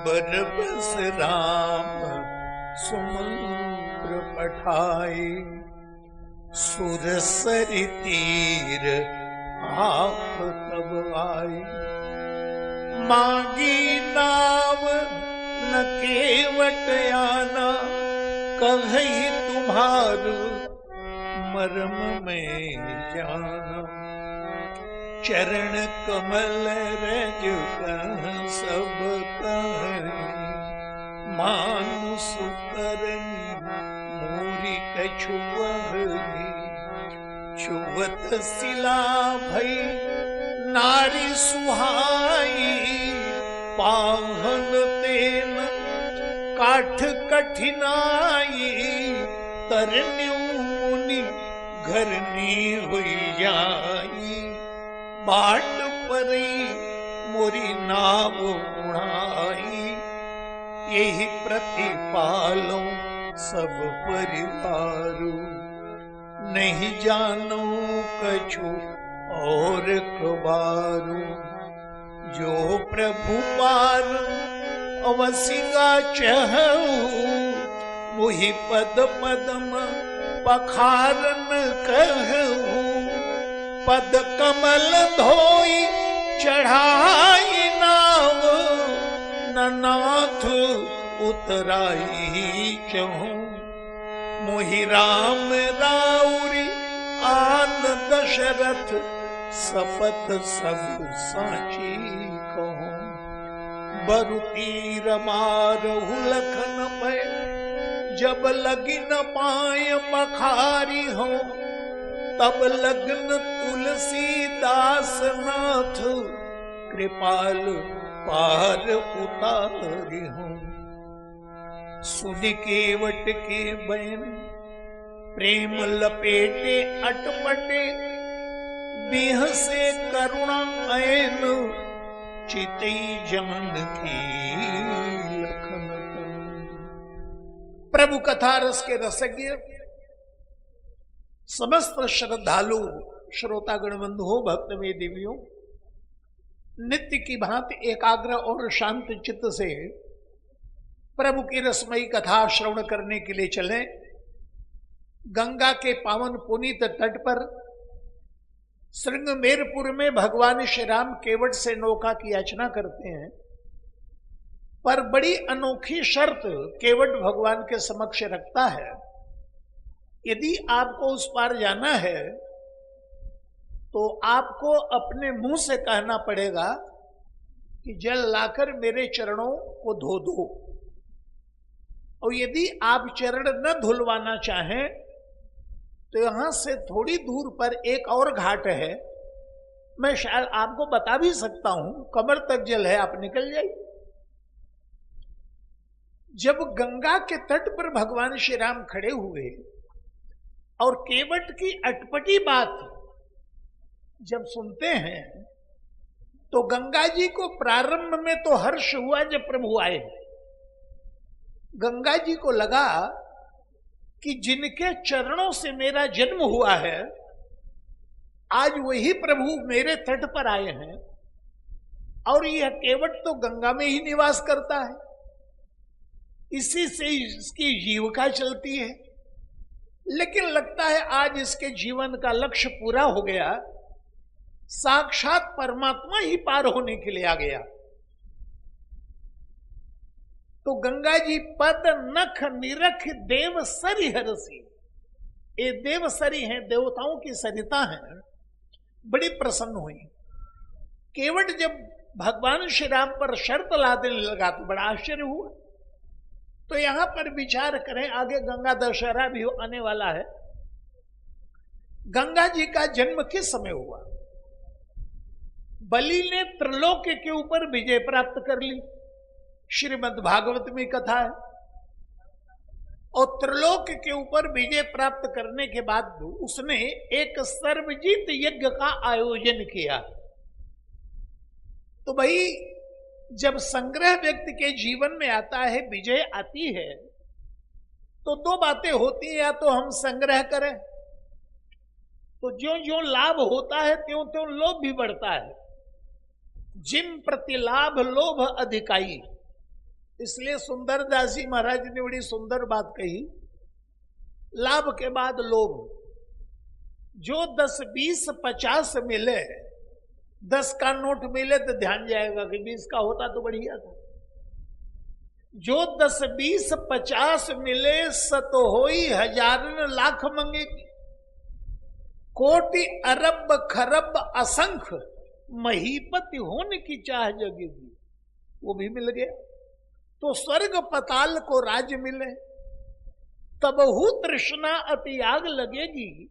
बरबस राम सुमंत्र पठाए, सुरसरि तीर आप तब आए। मांगी नाम न केवट आना, कहीं तुम्हारू मर्म में जाना। चरण कमल रज कह सब कह, मानुष करनी मूरी कछुवहनी। छुवत सिला भई नारी सुहाई, पाहन तेन काठ कठिनाई। तरन्यु मुनि घरनी हुई जाई, बाट परी मोरी नाव उड़ाई। यही प्रतिपालो सब परिवारू, नहीं जानो कछु और कबारू। जो प्रभु पार अवसिगा चहु, मुहि पद पदम पखारन कहूँ। पद कमल धोई चढ़ाई नाव, ननाथ उतराई चहूँ। मोहि राम राउरी आन दशरथ, सपथ सब साची कहूँ। बरु तीर मारहु लखन भय, जब लगी न पाय मखारी हो। तब लग्न तुलसीदास नाथ, कृपाल पार उतारी हूँ। सुन केवट के बैन प्रेम लपेटे अटपटे, बिह से करुणा ऐन चितई जमन की लखन। प्रभु कथा रस के रसज्ञ समस्त श्रद्धालु श्रोतागण बंधु हो, भक्त में देवियों, नित्य की भांति एकाग्र और शांत चित्त से प्रभु की रसमयी कथा श्रवण करने के लिए चले। गंगा के पावन पुनीत तट पर श्रृंगमेरपुर में भगवान श्री राम केवट से नौका की याचना करते हैं, पर बड़ी अनोखी शर्त केवट भगवान के समक्ष रखता है। यदि आपको उस पार जाना है तो आपको अपने मुंह से कहना पड़ेगा कि जल लाकर मेरे चरणों को धो दो। और यदि आप चरण न धुलवाना चाहें तो यहां से थोड़ी दूर पर एक और घाट है, मैं शायद आपको बता भी सकता हूं, कमर तक जल है, आप निकल जाइए। जब गंगा के तट पर भगवान श्री राम खड़े हुए और केवट की अटपटी बात जब सुनते हैं तो गंगा जी को प्रारंभ में तो हर्ष हुआ जब प्रभु आए। गंगा जी को लगा कि जिनके चरणों से मेरा जन्म हुआ है, आज वही प्रभु मेरे तट पर आए हैं और यह केवट तो गंगा में ही निवास करता है, इसी से इसकी जीविका चलती है। लेकिन लगता है आज इसके जीवन का लक्ष्य पूरा हो गया, साक्षात परमात्मा ही पार होने के लिए आ गया। तो गंगा जी पद नख निरख देव सरी हरसी, ये देव सरी हैं, देवताओं की सरिता हैं, बड़ी प्रसन्न हुई। केवट जब भगवान श्री राम पर शर्त लादने लगा तो बड़ा आश्चर्य हुआ। तो यहां पर विचार करें, आगे गंगा दशहरा भी आने वाला है। गंगा जी का जन्म किस समय हुआ? बलि ने त्रिलोक के ऊपर विजय प्राप्त कर ली, श्रीमद् भागवत में कथा है। और त्रिलोक के ऊपर विजय प्राप्त करने के बाद उसने एक सर्वजीत यज्ञ का आयोजन किया। तो भाई जब संग्रह व्यक्ति के जीवन में आता है, विजय आती है, तो दो बातें होती हैं, या तो हम संग्रह करें, तो ज्यों ज्यों लाभ होता है त्यों त्यों लोभ भी बढ़ता है। जिन प्रति लाभ लोभ अधिकाई, इसलिए सुंदरदास जी महाराज ने बड़ी सुंदर बात कही, लाभ के बाद लोभ। जो 10, 20, 50 मिले, 10 का नोट मिले तो ध्यान जाएगा कि 20 का होता तो बढ़िया था। जो 10, 20, 50 मिले सत होई हजारन लाख मंगेगी। कोटि अरब खरब असंख्य महीपति होने की चाह जगेगी, वो भी मिल गया। तो स्वर्ग पताल को राज्य मिले, तबहु तृष्णा अति आग लगेगी।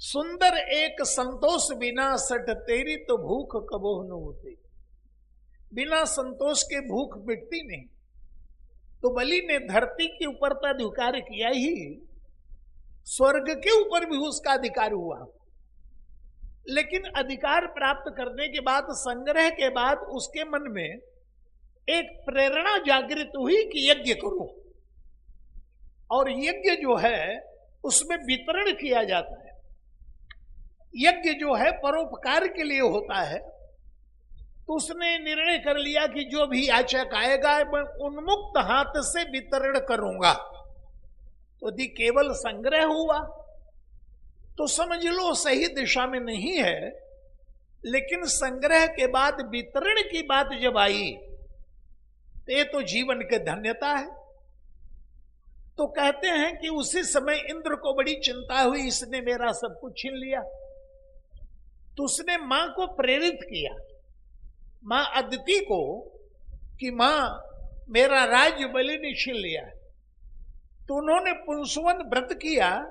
सुंदर एक संतोष बिना सट तेरी, तो भूख कबोह न होती। बिना संतोष के भूख मिटती नहीं। तो बलि ने धरती के ऊपर तो अधिकार किया ही, स्वर्ग के ऊपर भी उसका अधिकार हुआ। लेकिन अधिकार प्राप्त करने के बाद, संग्रह के बाद उसके मन में एक प्रेरणा जागृत हुई कि यज्ञ करो। और यज्ञ जो है उसमें वितरण किया जाता है। यज्ञ जो है परोपकार के लिए होता है। तो उसने निर्णय कर लिया कि जो भी याचक आएगा मैं उन्मुक्त हाथ से वितरण करूंगा। तो यदि केवल संग्रह हुआ तो समझ लो सही दिशा में नहीं है, लेकिन संग्रह के बाद वितरण की बात जब आई तो ये तो जीवन की धन्यता है। तो कहते हैं कि उसी समय इंद्र को बड़ी चिंता हुई, इसने मेरा सब कुछ छीन लिया। तो उसने मां को प्रेरित किया, मां अदिति को, कि मां मेरा राज्य बलि ने छीन लिया है। तो उन्होंने पुंसवन व्रत किया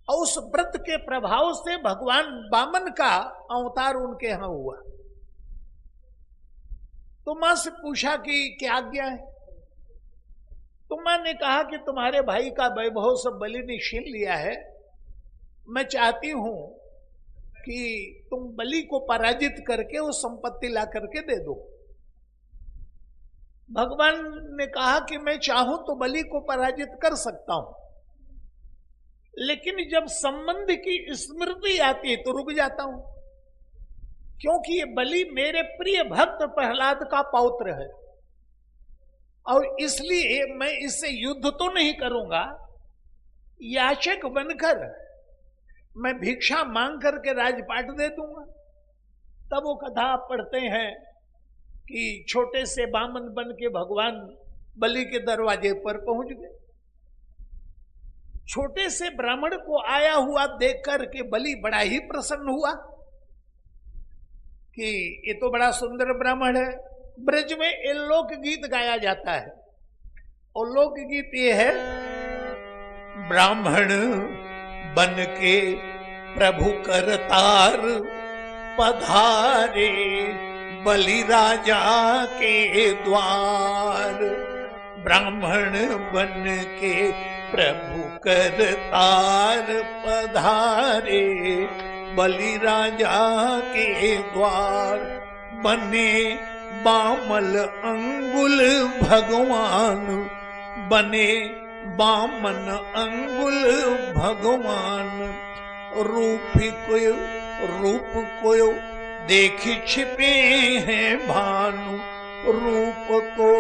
और उस व्रत के प्रभाव से भगवान वामन का अवतार उनके यहां हुआ। तो मां से पूछा कि क्या आज्ञा है। तो मां ने कहा कि तुम्हारे भाई का वैभव सब बलि ने छीन लिया है, मैं चाहती हूं कि तुम बलि को पराजित करके वो संपत्ति ला करके दे दो। भगवान ने कहा कि मैं चाहूं तो बलि को पराजित कर सकता हूं, लेकिन जब संबंध की स्मृति आती है तो रुक जाता हूं, क्योंकि ये बलि मेरे प्रिय भक्त प्रहलाद का पौत्र है और इसलिए मैं इससे युद्ध तो नहीं करूंगा। याचक बनकर मैं भिक्षा मांग करके राजपाट दे दूंगा। तब वो कथा आप पढ़ते हैं कि छोटे से बामन बन के भगवान बलि के दरवाजे पर पहुंच गए। छोटे से ब्राह्मण को आया हुआ देख करके बलि बड़ा ही प्रसन्न हुआ कि ये तो बड़ा सुंदर ब्राह्मण है। ब्रज में ये लोक गीत गाया जाता है और लोक गीत ये है, ब्राह्मण बन के प्रभु करतार पधारे बलि राजा के द्वार। ब्राह्मण बन के प्रभु करतार पधारे बलि राजा के द्वार। बने बामल अंगुल भगवान, बने बामन अंगुल भगवान। रूप को देखी छिपे हैं भानु, रूप को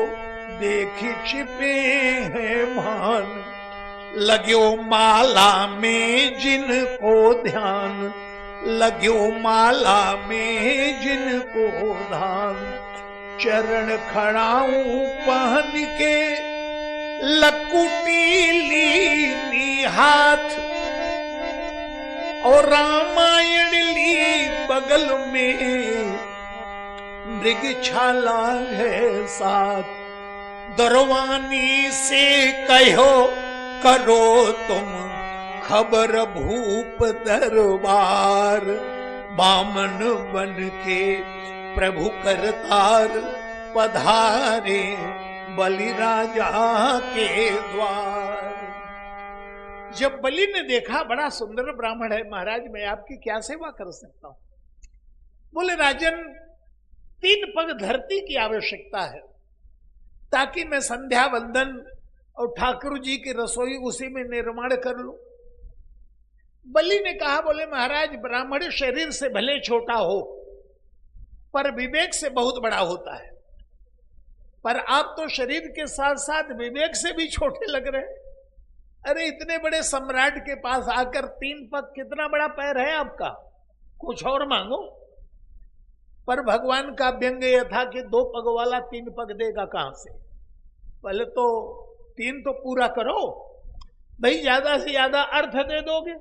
देखी छिपे हैं भानु। लग्यो माला में जिनको ध्यान, लग्यो माला में जिनको ध्यान। चरण खड़ाऊं पहन के लकुटी ली हाथ, और रामायण ली बगल में मृगछाला है साथ। दरवानी से कहो करो तुम खबर भूप दरबार। बामन बन के प्रभु करतार पधारे बलि राजा के द्वार। जब बलि ने देखा बड़ा सुंदर ब्राह्मण है, महाराज मैं आपकी क्या सेवा कर सकता हूं। बोले राजन 3 पग धरती की आवश्यकता है ताकि मैं संध्या वंदन और ठाकुर जी की रसोई उसी में निर्माण कर लूं। बलि ने कहा, बोले महाराज ब्राह्मण शरीर से भले छोटा हो पर विवेक से बहुत बड़ा होता है। पर आप तो शरीर के साथ साथ विवेक से भी छोटे लग रहे हैं। अरे इतने बड़े सम्राट के पास आकर 3 पग कितना बड़ा पैर है आपका, कुछ और मांगो। पर भगवान का व्यंग यह था कि 2 पग वाला 3 पग देगा कहां से, पहले तो 3 तो पूरा करो भाई, ज्यादा से ज्यादा अर्थ दे दोगे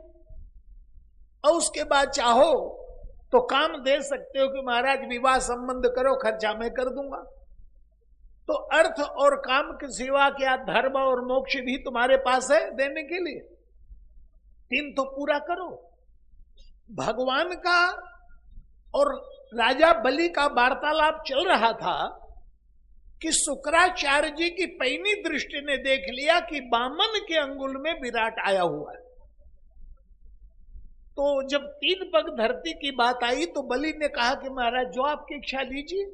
और उसके बाद चाहो तो काम दे सकते हो कि महाराज विवाह संबंध करो, खर्चा मैं कर दूंगा। तो अर्थ और काम के सिवा क्या धर्म और मोक्ष भी तुम्हारे पास है देने के लिए, 3 तो पूरा करो। भगवान का और राजा बलि का वार्तालाप चल रहा था कि शुक्राचार्य जी की पैनी दृष्टि ने देख लिया कि बामन के अंगुल में विराट आया हुआ है। तो जब 3 पग धरती की बात आई तो बलि ने कहा कि महाराज जो आपकी इच्छा लीजिए।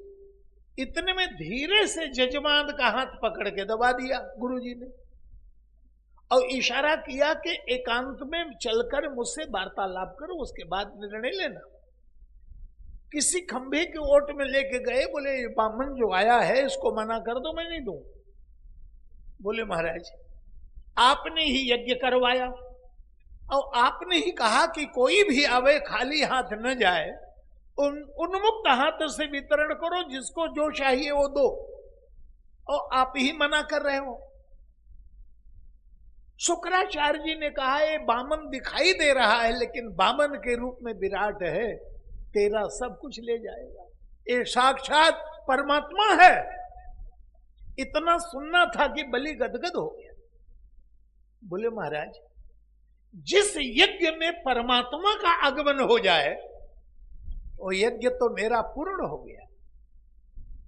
इतने में धीरे से जजमान का हाथ पकड़ के दबा दिया गुरुजी ने और इशारा किया कि एकांत में चलकर मुझसे वार्तालाप करो, उसके बाद निर्णय लेना। किसी खंभे के ओट में लेके गए, बोले बामन जो आया है इसको मना कर दो, मैं नहीं दूं। बोले महाराज आपने ही यज्ञ करवाया और आपने ही कहा कि कोई भी आवे खाली हाथ न जाए, उन्मुक्त हाथ से वितरण करो, जिसको जो चाहिए वो दो, और आप ही मना कर रहे हो। शुक्राचार्य जी ने कहा ये बामन दिखाई दे रहा है लेकिन बामन के रूप में विराट है, तेरा सब कुछ ले जाएगा, ये साक्षात परमात्मा है। इतना सुनना था कि बलि गदगद हो गया। बोले महाराज जिस यज्ञ में परमात्मा का आगमन हो जाए वो यज्ञ तो मेरा पूर्ण हो गया,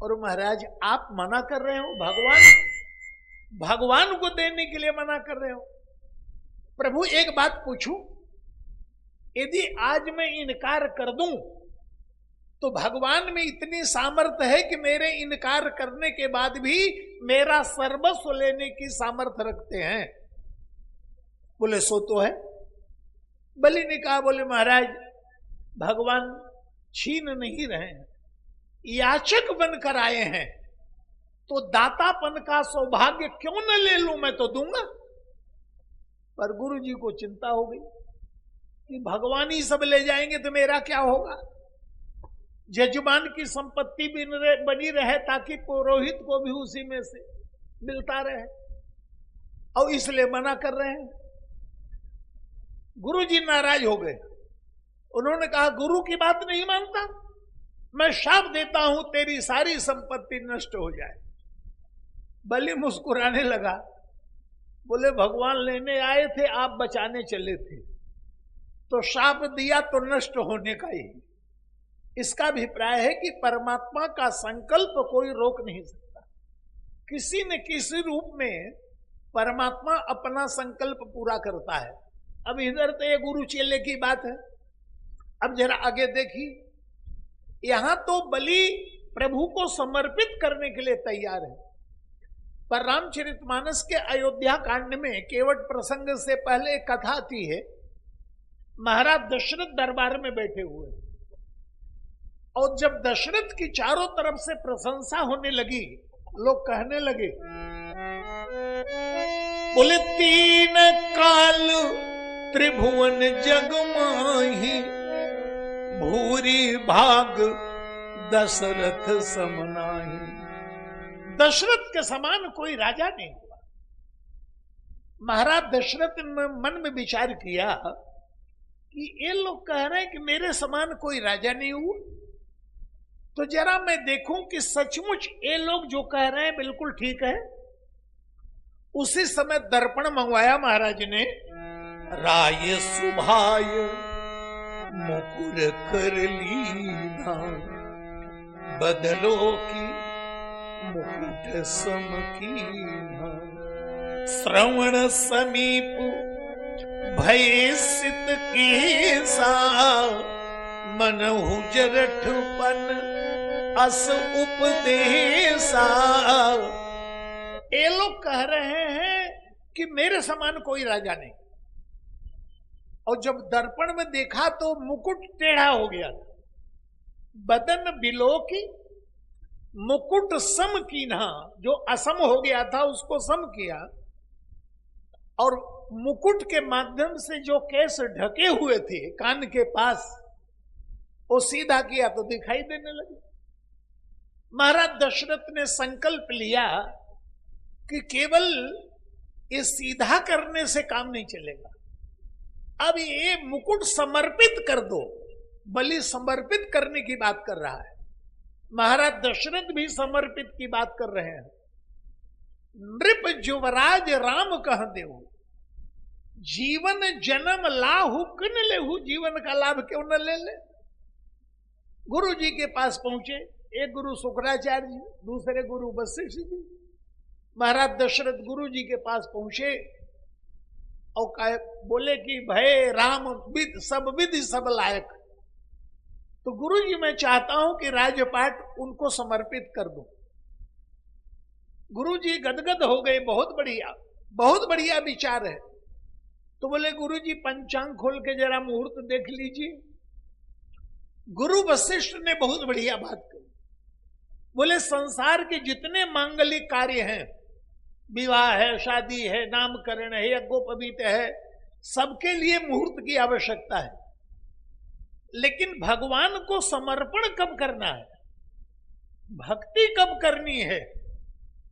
और महाराज आप मना कर रहे हो, भगवान को देने के लिए मना कर रहे हो। प्रभु एक बात पूछूं, यदि आज मैं इनकार कर दूं तो भगवान में इतनी सामर्थ्य है कि मेरे इनकार करने के बाद भी मेरा सर्वस्व लेने की सामर्थ्य रखते हैं। बोले सो तो है। बलि ने कहा बोले महाराज भगवान छीन नहीं रहे हैं, याचक बनकर आए हैं, तो दातापन का सौभाग्य क्यों न ले लूं, मैं तो दूंगा। पर गुरु जी को चिंता हो गई कि भगवान ही सब ले जाएंगे तो मेरा क्या होगा। जजमान की संपत्ति भी बनी रहे ताकि पुरोहित को भी उसी में से मिलता रहे, और इसलिए मना कर रहे हैं। गुरु जी नाराज हो गए। उन्होंने कहा गुरु की बात नहीं मानता, मैं शाप देता हूं तेरी सारी संपत्ति नष्ट हो जाए। बलि मुस्कुराने लगा, बोले भगवान लेने आए थे, आप बचाने चले थे, तो शाप दिया तो नष्ट होने का ही। इसका अभिप्राय है कि परमात्मा का संकल्प कोई रोक नहीं सकता। किसी न किसी रूप में परमात्मा अपना संकल्प पूरा करता है। अब इधर तो ये गुरु चेले की बात है, अब जरा आगे देखिए, यहां तो बलि प्रभु को समर्पित करने के लिए तैयार है। पर रामचरितमानस के अयोध्या कांड में केवट प्रसंग से पहले एक कथा आती है। महाराज दशरथ दरबार में बैठे हुए, और जब दशरथ की चारों तरफ से प्रशंसा होने लगी, लोग कहने लगे, बोले 3 काल त्रिभुवन जग माही, भूरी भाग दशरथ समनाही। दशरथ के समान कोई राजा नहीं हुआ। महाराज दशरथ ने मन में विचार किया कि ये लोग कह रहे हैं कि मेरे समान कोई राजा नहीं हुआ, तो जरा मैं देखूं कि सचमुच ये लोग जो कह रहे हैं बिल्कुल ठीक है। उसी समय दर्पण मंगवाया महाराज ने, राय सुभाय मुकुर कर लीना, बदलो की मुकुट सम कीना, श्रवण समीप भय सित केसा, मनहु जरठपन अस उपदेशा। ये लोग कह रहे हैं कि मेरे समान कोई राजा नहीं, और जब दर्पण में देखा तो मुकुट टेढ़ा हो गया, बदन बिलो की, मुकुट सम कीन्हा, जो असम हो गया था उसको सम किया, और मुकुट के माध्यम से जो केस ढके हुए थे कान के पास, वो सीधा किया तो दिखाई देने लगे। महाराज दशरथ ने संकल्प लिया कि केवल ये सीधा करने से काम नहीं चलेगा, अब ये मुकुट समर्पित कर दो। बलि समर्पित करने की बात कर रहा है, महाराज दशरथ भी समर्पित की बात कर रहे हैं। नृप युवराज राम कह देहु, जीवन जन्म लाहु किन लेहु, जीवन का लाभ क्यों न ले ले। गुरु जी के पास पहुंचे, एक गुरु शुक्राचार्य जी, दूसरे गुरु वशिष्ठ जी। महाराज दशरथ गुरु जी के पास पहुंचे और बोले कि भय राम विद सब विधि सब लायक, तो गुरु जी मैं चाहता हूं कि राजपाट उनको समर्पित कर दूं। गुरु जी गदगद हो गए, बहुत बढ़िया विचार है। तो बोले गुरु जी पंचांग खोल के जरा मुहूर्त देख लीजिए। गुरु वशिष्ठ ने बहुत बढ़िया बात कही, बोले संसार के जितने मांगलिक कार्य हैं, विवाह है, शादी है, नामकरण है, यज्ञोपवीत है, सबके लिए मुहूर्त की आवश्यकता है, लेकिन भगवान को समर्पण कब करना है, भक्ति कब करनी है,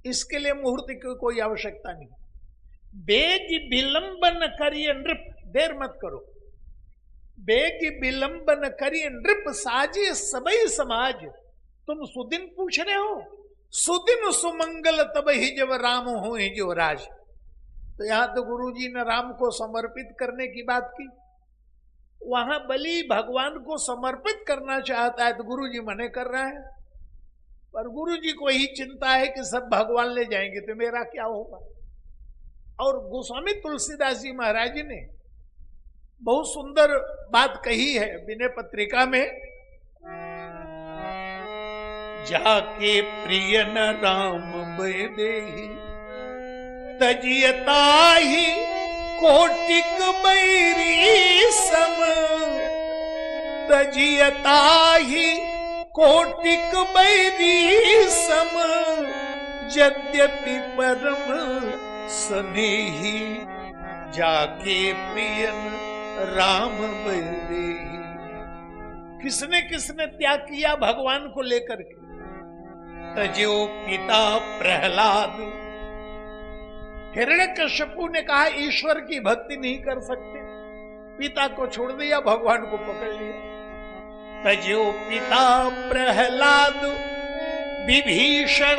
इसके लिए मुहूर्त की कोई आवश्यकता नहीं। बेग विलंबन करिए नृप, देर मत करो, बेग विलंबन करिए नृप साजे सबई समाज। तुम सुदिन पूछ रहे हो, सुदिन सुमंगल तब ही जब राम हो ही जो राज। तो यहां तो गुरु जी ने राम को समर्पित करने की बात की, वहां बलि भगवान को समर्पित करना चाहता है तो गुरु जी मने कर रहे हैं। पर गुरु जी को ही चिंता है कि सब भगवान ले जाएंगे तो मेरा क्या होगा। और गोस्वामी तुलसीदास जी महाराज जी ने बहुत सुंदर बात कही है विनय पत्रिका में, जाके प्रिय न राम बैदेही तजियताही कोटिक बैरी सम, तजियताही कोटिक बैरी सम, यद्यपि परम स्नेही जाके प्रियन राम बैदेही। किसने किसने त्याग किया भगवान को लेकर के, तजो पिता प्रहलाद। हिरण्यकश्यपु ने कहा ईश्वर की भक्ति नहीं कर सकते, पिता को छोड़ दिया, भगवान को पकड़ लिया। तजो पिता प्रहलाद विभीषण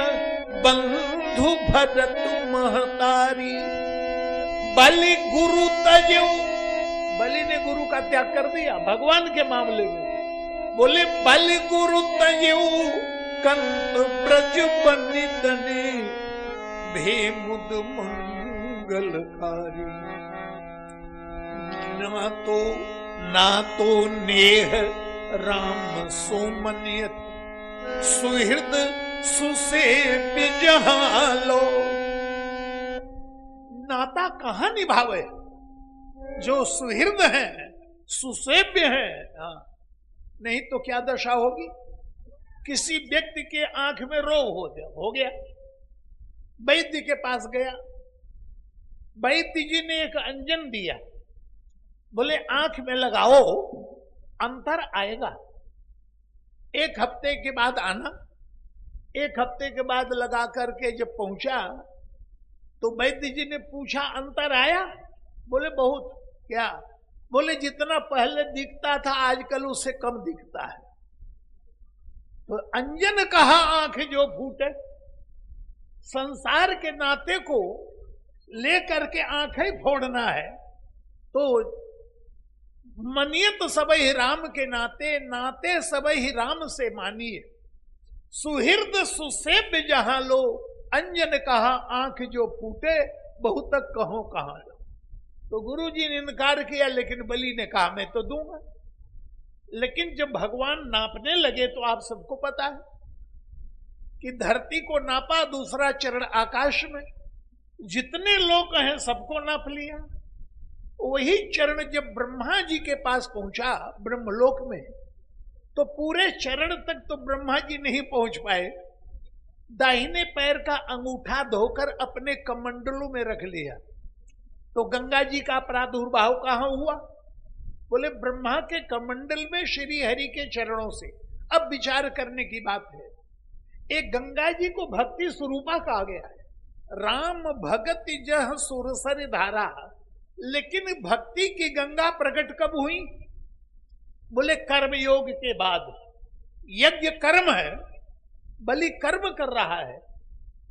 बंधु भरत महतारी, बलि गुरु तजो, बलि ने गुरु का त्याग कर दिया भगवान के मामले में। बोले बलि गुरु तजो कंत ब्रज बनितने, भेमुद मंगलकारी। ना तो नेह राम सोमनियत, सुहृद सुसेव्य जहां लो। नाता कहां निभावे, जो सुहृद है, सुसेव्य है, नहीं तो क्या दशा होगी। किसी व्यक्ति के आंख में रोग हो गया, वैद्य के पास गया, वैद्य जी ने एक अंजन दिया, बोले आंख में लगाओ अंतर आएगा, एक हफ्ते के बाद आना। एक हफ्ते के बाद लगा करके जब पहुंचा तो वैद्य जी ने पूछा अंतर आया, बोले बहुत। क्या? बोले जितना पहले दिखता था आजकल उससे कम दिखता है। तो अंजन कहा आंख जो फूटे, संसार के नाते को लेकर के आंखें फोड़ना है तो मनियत सबई राम के नाते, नाते सबई राम से मानिए, सुहृद सुसेव्य जहां लो। अंजन कहा आंख जो फूटे, बहुत तक कहो कहां लो। तो गुरु जी ने इनकार किया, लेकिन बलि ने कहा मैं तो दूंगा। लेकिन जब भगवान नापने लगे तो आप सबको पता है कि धरती को नापा, दूसरा चरण आकाश में, जितने लोग हैं सबको नाप लिया। वही चरण जब ब्रह्मा जी के पास पहुंचा ब्रह्मलोक में, तो पूरे चरण तक तो ब्रह्मा जी नहीं पहुंच पाए, दाहिने पैर का अंगूठा धोकर अपने कमंडलों में रख लिया। तो गंगा जी का प्रादुर्भाव कहां हुआ? बोले ब्रह्मा के कमंडल में श्री हरि के चरणों से। अब विचार करने की बात है, एक गंगा जी को भक्ति स्वरूपा कहा गया है, राम भगत जह सुरसर धारा, लेकिन भक्ति की गंगा प्रकट कब हुई? बोले कर्मयोग के बाद। यज्ञ कर्म है, बलि कर्म कर रहा है,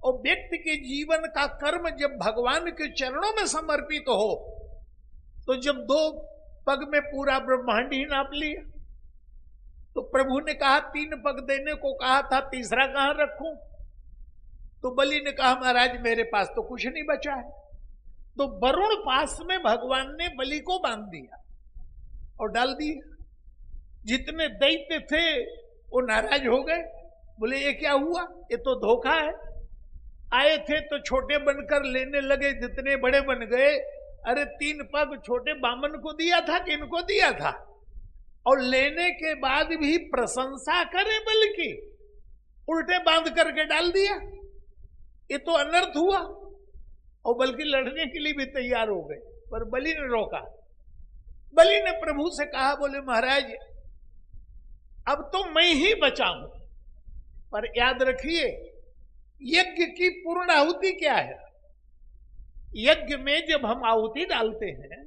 और व्यक्ति के जीवन का कर्म जब भगवान के चरणों में समर्पित हो, तो जब 2 पग में पूरा ब्रह्मांड ही नाप लिया, तो प्रभु ने कहा 3 पग देने को कहा था, तीसरा कहां रखूं? तो बलि ने कहा महाराज मेरे पास तो कुछ नहीं बचा है। तो वरुण पास में भगवान ने बलि को बांध दिया और डाल दिया। जितने दैत्य थे वो नाराज हो गए, बोले ये क्या हुआ, ये तो धोखा है। आए थे तो छोटे बनकर लेने लगे, जितने बड़े बन गए। अरे 3 पग छोटे बामन को दिया था कि इनको दिया था? और लेने के बाद भी प्रशंसा करें, बल्कि उल्टे बांध करके डाल दिया। ये तो अनर्थ हुआ, और बल्कि लड़ने के लिए भी तैयार हो गए, पर बलि ने रोका। बलि ने प्रभु से कहा, बोले महाराज अब तो मैं ही बचा हूं, पर याद रखिए यज्ञ की पूर्ण आहुति क्या है? यज्ञ में जब हम आहुति डालते हैं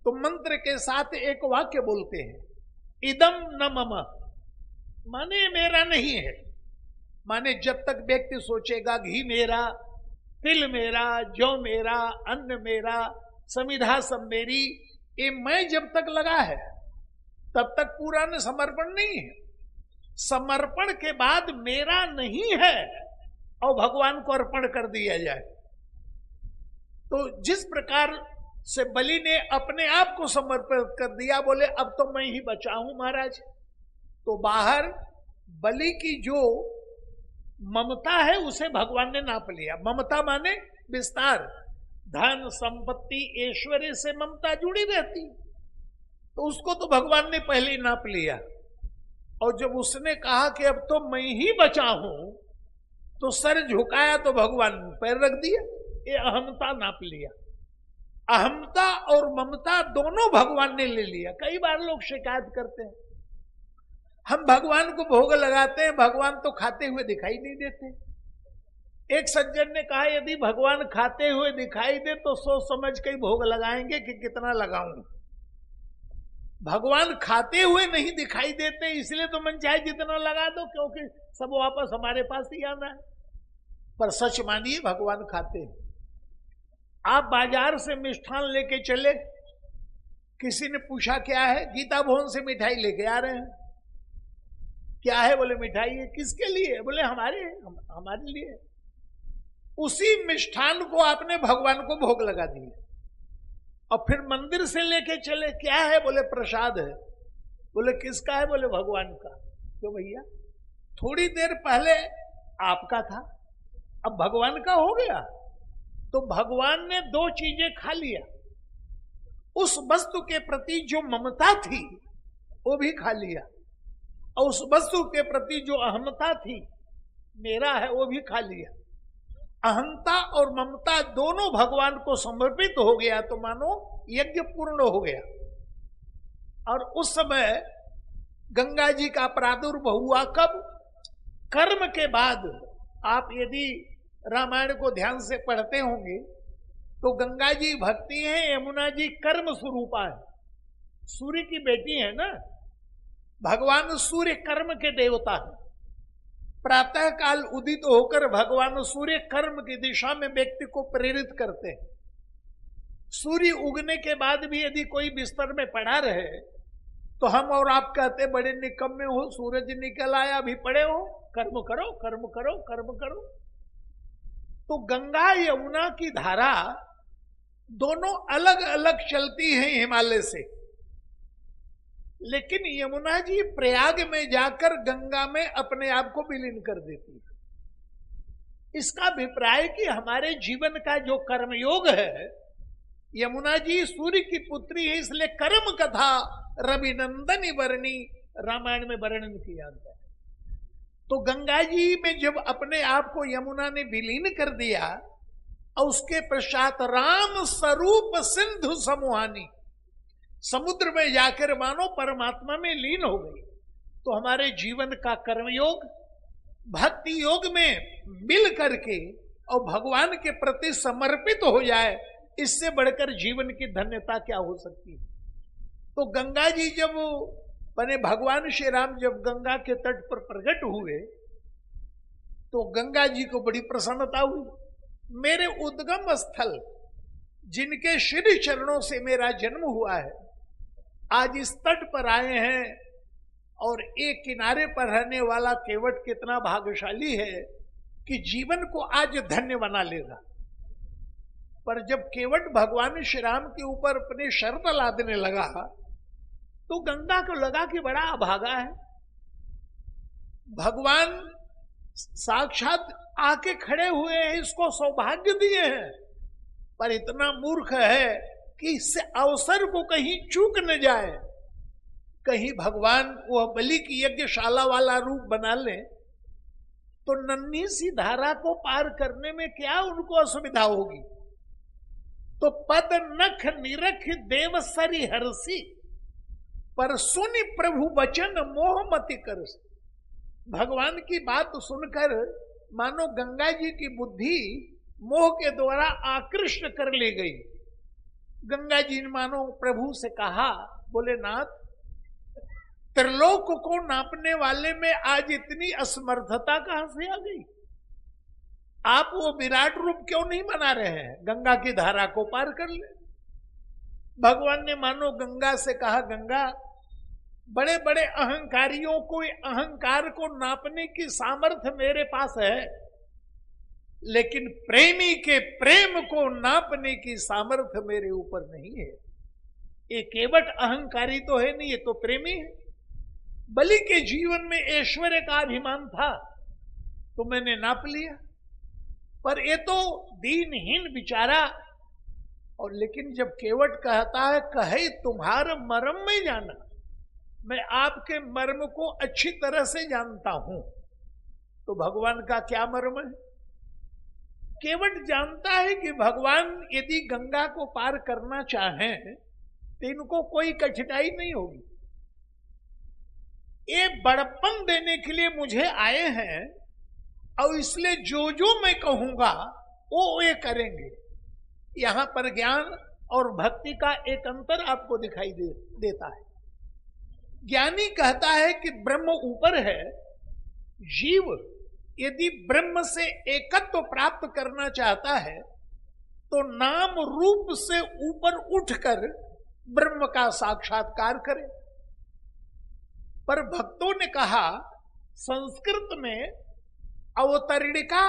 तो मंत्र के साथ एक वाक्य बोलते हैं, इदम न मम, माने मेरा नहीं है। माने जब तक व्यक्ति सोचेगा घी मेरा, तिल मेरा, जौ मेरा, अन्न मेरा, समिधा सब मेरी, ये मैं जब तक लगा है तब तक पूरा न समर्पण नहीं है। समर्पण के बाद मेरा नहीं है और भगवान को अर्पण कर दिया जाए। तो जिस प्रकार से बलि ने अपने आप को समर्पित कर दिया, बोले अब तो मैं ही बचा हूं महाराज। तो बाहर बलि की जो ममता है उसे भगवान ने नाप लिया। ममता माने विस्तार, धन संपत्ति ऐश्वर्य से ममता जुड़ी रहती, तो उसको तो भगवान ने पहले ही नाप लिया। और जब उसने कहा कि अब तो मैं ही बचा हूं, तो सर झुकाया तो भगवान पैर रख दिया, ये अहमता नाप लिया। अहमता और ममता दोनों भगवान ने ले लिया। कई बार लोग शिकायत करते हैं, हम भगवान को भोग लगाते हैं, भगवान तो खाते हुए दिखाई नहीं देते। एक सज्जन ने कहा यदि भगवान खाते हुए दिखाई दे तो सोच समझ के भोग लगाएंगे कि कितना लगाऊं। भगवान खाते हुए नहीं दिखाई देते, इसलिए तो मन चाहे जितना लगा दो, क्योंकि सब वापस हमारे पास ही आना है। पर सच मानिए भगवान खाते हैं। आप बाजार से मिष्ठान लेके चले, किसी ने पूछा क्या है, गीता भवन से मिठाई लेके आ रहे हैं। क्या है? बोले मिठाई है। किसके लिए? बोले हमारे लिए। उसी मिष्ठान को आपने भगवान को भोग लगा दिया और फिर मंदिर से लेके चले, क्या है? बोले प्रसाद है। बोले किसका है? बोले भगवान का। क्यों भैया, थोड़ी देर पहले आपका था, अब भगवान का हो गया। तो भगवान ने 2 चीजें खा लिया। उस वस्तु के प्रति जो ममता थी वो भी खा लिया, और उस वस्तु के प्रति जो अहमता थी, मेरा है, वो भी खा लिया। अहंता और ममता दोनों भगवान को समर्पित हो गया, तो मानो यज्ञ पूर्ण हो गया। और उस समय गंगा जी का प्रादुर्भाव हुआ कब? कर्म के बाद। आप यदि रामायण को ध्यान से पढ़ते होंगे तो गंगा जी भक्ति है, यमुना जी कर्म स्वरूपा है, सूर्य की बेटी है ना। भगवान सूर्य कर्म के देवता है। प्रातः काल उदित होकर भगवान सूर्य कर्म की दिशा में व्यक्ति को प्रेरित करते हैं। सूर्य उगने के बाद भी यदि कोई बिस्तर में पड़ा रहे तो हम और आप कहते बड़े निकम्मे हो, सूरज निकल आया अभी पड़े हो, कर्म करो कर्म करो कर्म करो। तो गंगा यमुना की धारा दोनों अलग अलग चलती हैं हिमालय से, लेकिन यमुना जी प्रयाग में जाकर गंगा में अपने आप को विलीन कर देती है। इसका अभिप्राय कि हमारे जीवन का जो कर्मयोग है, यमुना जी सूर्य की पुत्री है, इसलिए कर्म कथा रविनंदनी वर्णी रामायण में वर्णन किया गया। तो गंगा जी में जब अपने आप को यमुना ने विलीन कर दिया और उसके पश्चात राम स्वरूप सिंधु समूहानी, समुद्र में जाकर मानो परमात्मा में लीन हो गई, तो हमारे जीवन का कर्मयोग भक्ति योग में मिल करके और भगवान के प्रति समर्पित हो जाए, इससे बढ़कर जीवन की धन्यता क्या हो सकती है। तो गंगा जी जब बने, भगवान श्री राम जब गंगा के तट पर प्रकट हुए तो गंगा जी को बड़ी प्रसन्नता हुई। मेरे उद्गम स्थल जिनके श्री चरणों से मेरा जन्म हुआ है, आज इस तट पर आए हैं और एक किनारे पर रहने वाला केवट कितना भाग्यशाली है कि जीवन को आज धन्य बना लेगा। पर जब केवट भगवान श्री राम के ऊपर अपनी शर्त लादने लगा तो गंगा को लगा कि बड़ा अभागा है, भगवान साक्षात आके खड़े हुए हैं, इसको सौभाग्य दिए हैं, पर इतना मूर्ख है कि इससे अवसर को कहीं चूक न जाए, कहीं भगवान वह बलि की यज्ञशाला वाला रूप बना ले तो नन्ही सी धारा को पार करने में क्या उनको असुविधा होगी। तो पद नख निरख देव सरी हरसी, पर सुनि प्रभु वचन मोह मति कर। भगवान की बात सुनकर मानो गंगा जी की बुद्धि मोह के द्वारा आकृष्ट कर ली गई। गंगा जी ने मानो प्रभु से कहा, बोले नाथ, त्रिलोक को नापने वाले में आज इतनी असमर्थता कहां से आ गई? आप वो विराट रूप क्यों नहीं बना रहे हैं, गंगा की धारा को पार कर ले। भगवान ने मानो गंगा से कहा, गंगा, बड़े बड़े अहंकारियों को अहंकार को नापने की सामर्थ्य मेरे पास है, लेकिन प्रेमी के प्रेम को नापने की सामर्थ्य मेरे ऊपर नहीं है। ये केवट अहंकारी तो है नहीं, ये तो प्रेमी है। बलि के जीवन में ऐश्वर्य का अभिमान था तो मैंने नाप लिया, पर ये तो दीनहीन बेचारा। और लेकिन जब केवट कहता है, कहे तुम्हारा मर्म में जाना, मैं आपके मर्म को अच्छी तरह से जानता हूं, तो भगवान का क्या मर्म है? केवट जानता है कि भगवान यदि गंगा को पार करना चाहें तो इनको कोई कठिनाई नहीं होगी। ये बड़पन देने के लिए मुझे आए हैं और इसलिए जो जो मैं कहूंगा वो ये करेंगे। यहां पर ज्ञान और भक्ति का एक अंतर आपको दिखाई देता है। ज्ञानी कहता है कि ब्रह्म ऊपर है, जीव यदि ब्रह्म से एकत्व प्राप्त करना चाहता है तो नाम रूप से ऊपर उठकर ब्रह्म का साक्षात्कार करे। पर भक्तों ने कहा, संस्कृत में अवतरणिका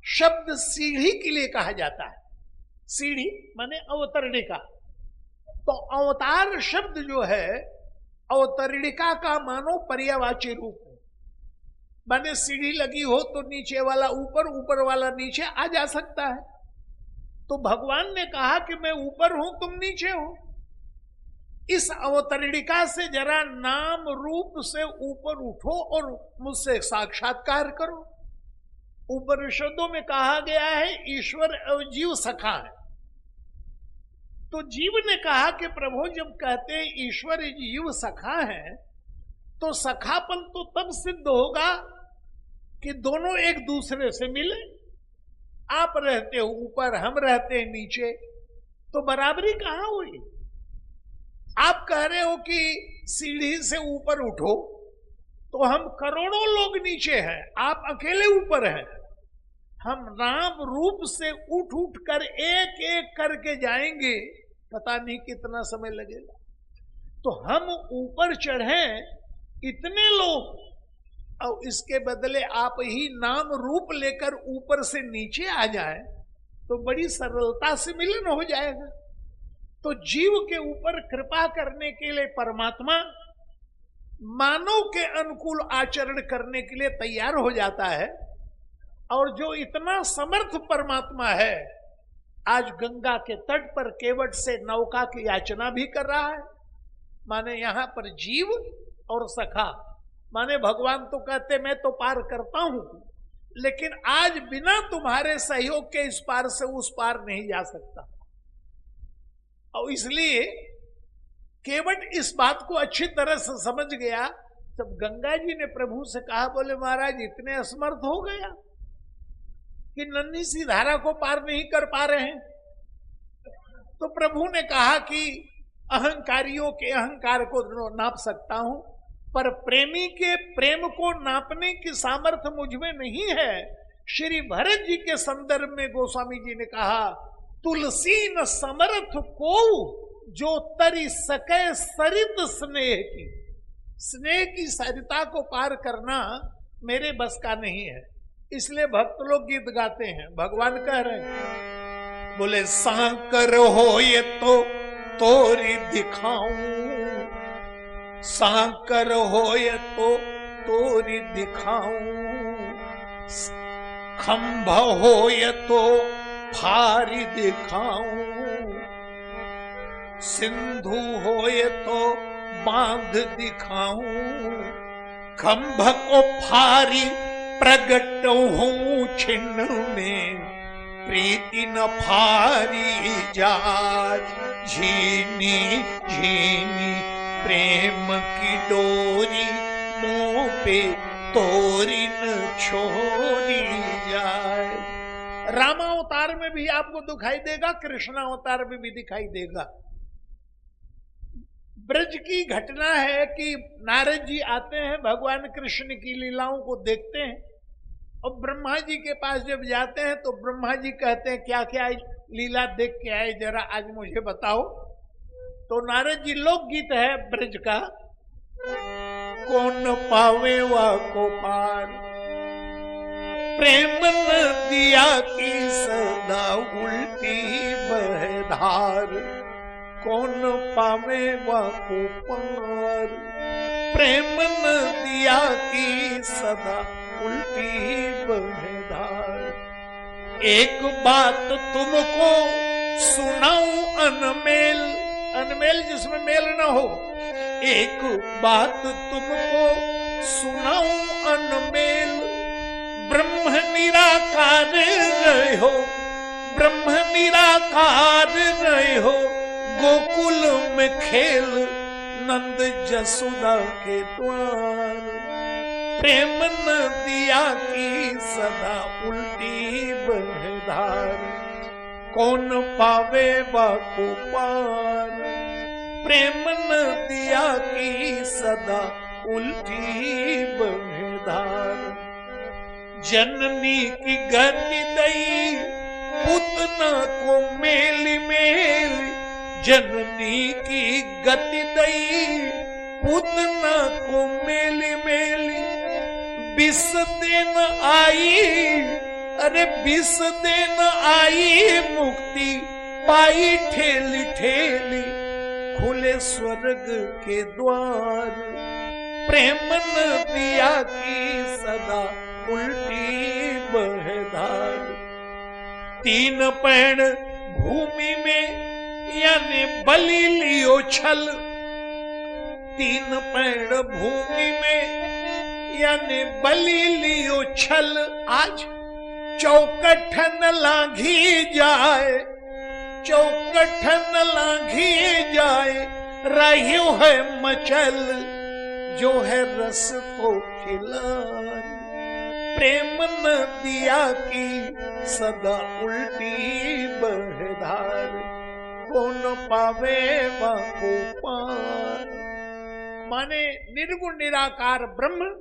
शब्द सीढ़ी के लिए कहा जाता है। सीढ़ी माने अवतरणिका, तो अवतार शब्द जो है अवतरणिका का मानो पर्यायवाची रूप है। माने सीढ़ी लगी हो तो नीचे वाला ऊपर, ऊपर वाला नीचे आ जा सकता है। तो भगवान ने कहा कि मैं ऊपर हूं, तुम नीचे हो। इस अवतरणिका से जरा नाम रूप से ऊपर उठो और मुझसे साक्षात्कार करो। उपनिषदों में कहा गया है ईश्वर और जीव सखा है। तो जीव ने कहा कि प्रभु जब कहते हैं ईश्वर जीव सखा है तो सखापन तो तब सिद्ध होगा कि दोनों एक दूसरे से मिले। आप रहते हो ऊपर, हम रहते हैं नीचे, तो बराबरी कहां हुई? आप कह रहे हो कि सीढ़ी से ऊपर उठो, तो हम करोड़ों लोग नीचे हैं, आप अकेले ऊपर हैं। हम नाम रूप से उठ उठ कर एक एक करके जाएंगे, पता नहीं कितना समय लगेगा। तो हम ऊपर चढ़े इतने लोग, और इसके बदले आप ही नाम रूप लेकर ऊपर से नीचे आ जाए तो बड़ी सरलता से मिलन हो जाएगा। तो जीव के ऊपर कृपा करने के लिए परमात्मा मानव के अनुकूल आचरण करने के लिए तैयार हो जाता है। और जो इतना समर्थ परमात्मा है, आज गंगा के तट पर केवट से नौका की याचना भी कर रहा है। माने यहां पर जीव और सखा माने भगवान तो कहते मैं तो पार करता हूं, लेकिन आज बिना तुम्हारे सहयोग के इस पार से उस पार नहीं जा सकता। और इसलिए केवट इस बात को अच्छी तरह से समझ गया। जब गंगा जी ने प्रभु से कहा, बोले महाराज इतने असमर्थ हो गया कि नन्ही सी धारा को पार नहीं कर पा रहे हैं। तो प्रभु ने कहा कि अहंकारियों के अहंकार को नाप सकता हूं, पर प्रेमी के प्रेम को नापने की सामर्थ्य मुझमें नहीं है। श्री भरत जी के संदर्भ में गोस्वामी जी ने कहा, तुलसी न समर्थ को जो तरी सके सरित स्नेह की। स्नेह की सरिता को पार करना मेरे बस का नहीं है। इसलिए भक्त लोग गीत गाते हैं, भगवान कह रहे हैं, बोले सांकर हो ये तो तोरी दिखाऊं, सांकर हो ये तो तोरी दिखाऊं, खंभ हो ये तो फारी दिखाऊं, सिंधु हो ये तो बांध दिखाऊं, खंभ को फारी प्रगट हूं छिन्न में, प्रीति न फारी जाज, झीनी झीनी प्रेम की डोरी, मुंह पे तोरी न छोड़ी जाए। रामावतार में भी आपको दिखाई देगा, कृष्णावतार में भी दिखाई देगा। ब्रज की घटना है कि नारद जी आते हैं, भगवान कृष्ण की लीलाओं को देखते हैं, और ब्रह्मा जी के पास जब जाते हैं तो ब्रह्मा जी कहते हैं क्या क्या लीला देख के आए, जरा आज मुझे बताओ। तो नारद जी लोकगीत है ब्रज का, कौन पावे वा को पार, प्रेम नदिया की सदा उल्टी बहधार, कौन पावे वा को पार, प्रेम नदिया की सदा उल्टी बहधार। एक बात तुमको सुनाऊं अनमेल, अनमेल जिसमें मेल न हो, एक बात तुमको सुनाऊं अनमेल, ब्रह्म निराकार रहे हो, ब्रह्म निराकार रहे हो, गोकुल में खेल नंद जसोदा के द्वार, प्रेम नदिया की सदा उल्टी बहधार, कौन पावे बाको पार, प्रेम नदिया की सदा उल्टी बहधार। जननी की गति दई पुतना को मेली मेली, जननी की गति दई पुतना को मेली मेली, 20 दिन आई, अरे 20 दिन आई मुक्ति पाई ठेली ठेली, खुले स्वर्ग के द्वार, प्रेम नदिया की सदा उल्टी बहधार। 3 पैण भूमि में यानी बलि लियो छल, 3 पैण भूमि में यानी बलि लियो छल, आज चौकठन लांघी जाए, चौकठन लांघी जाए, रहियो है मचल, जो है रस को खिलाए, प्रेम नदिया की सदा उल्टी बहधार, कौन पावे बाको पार। माने निर्गुण निराकार ब्रह्म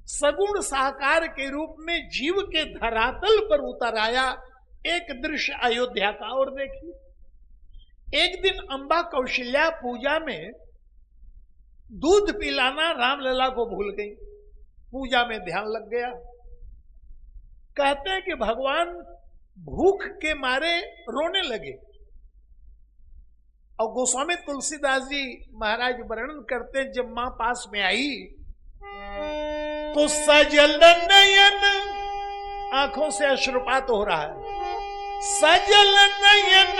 सगुण साकार के रूप में जीव के धरातल पर उतर आया। एक दृश्य अयोध्या का और देखिए, एक दिन अंबा कौशल्या पूजा में दूध पिलाना रामलला को भूल गई, पूजा में ध्यान लग गया। कहते हैं कि भगवान भूख के मारे रोने लगे, और गोस्वामी तुलसीदास जी महाराज वर्णन करते हैं, जब मां पास में आई तो सजल नयन, आंखों से अश्रुपात हो रहा है, सजल नयन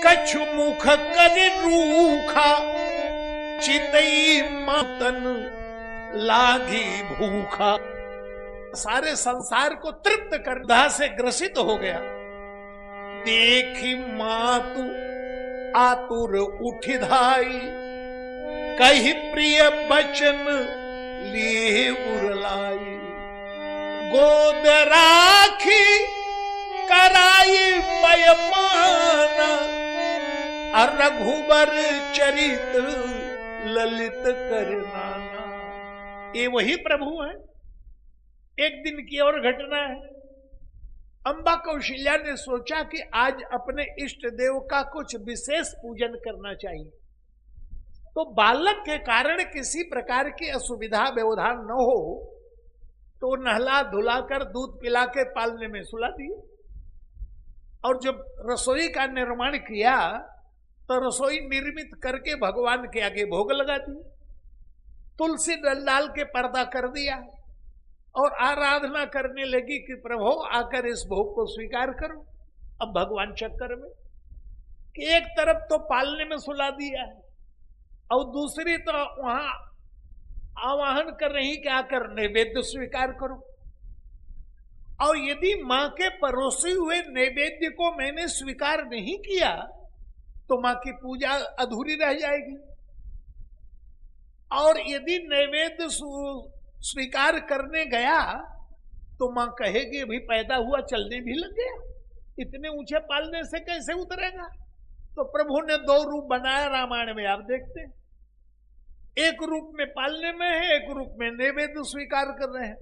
कछु मुख कर रूखा, चितई मातन लागी भूखा। सारे संसार को तृप्त कर दाह से ग्रसित हो गया। देखी मातु आतुर उठी धाई, कही प्रिय बचन लिए उरलाई। गोद राखी कराई पयमाना, और रघुबर चरित ललित करनाना। ये वही प्रभु है। एक दिन की और घटना है। अंबा कौशल्या ने सोचा कि आज अपने इष्ट देव का कुछ विशेष पूजन करना चाहिए, तो बालक के कारण किसी प्रकार की असुविधा व्यवधान न हो, तो नहला धुलाकर दूध पिला के पालने में सुला दिए। और जब रसोई का निर्माण किया तो रसोई निर्मित करके भगवान के आगे भोग लगा दिए, तुलसी डाल के पर्दा कर दिया और आराधना करने लगी कि प्रभु आकर इस भोग को स्वीकार करो। अब भगवान चक्कर में कि एक तरफ तो पालने में सुला दिया है और दूसरी तो वहां आवाहन कर रही कि आकर नैवेद्य स्वीकार करो। और यदि मां के परोसे हुए नैवेद्य को मैंने स्वीकार नहीं किया तो मां की पूजा अधूरी रह जाएगी। और यदि नैवेद्य स्वीकार करने गया तो मां कहेगी अभी पैदा हुआ चलने भी लग गया, इतने ऊंचे पालने से कैसे उतरेगा। तो प्रभु ने दो रूप बनाया रामायण में, आप देखते हैं। एक रूप में पालने में है, एक रूप में नैवेद्य स्वीकार कर रहे हैं।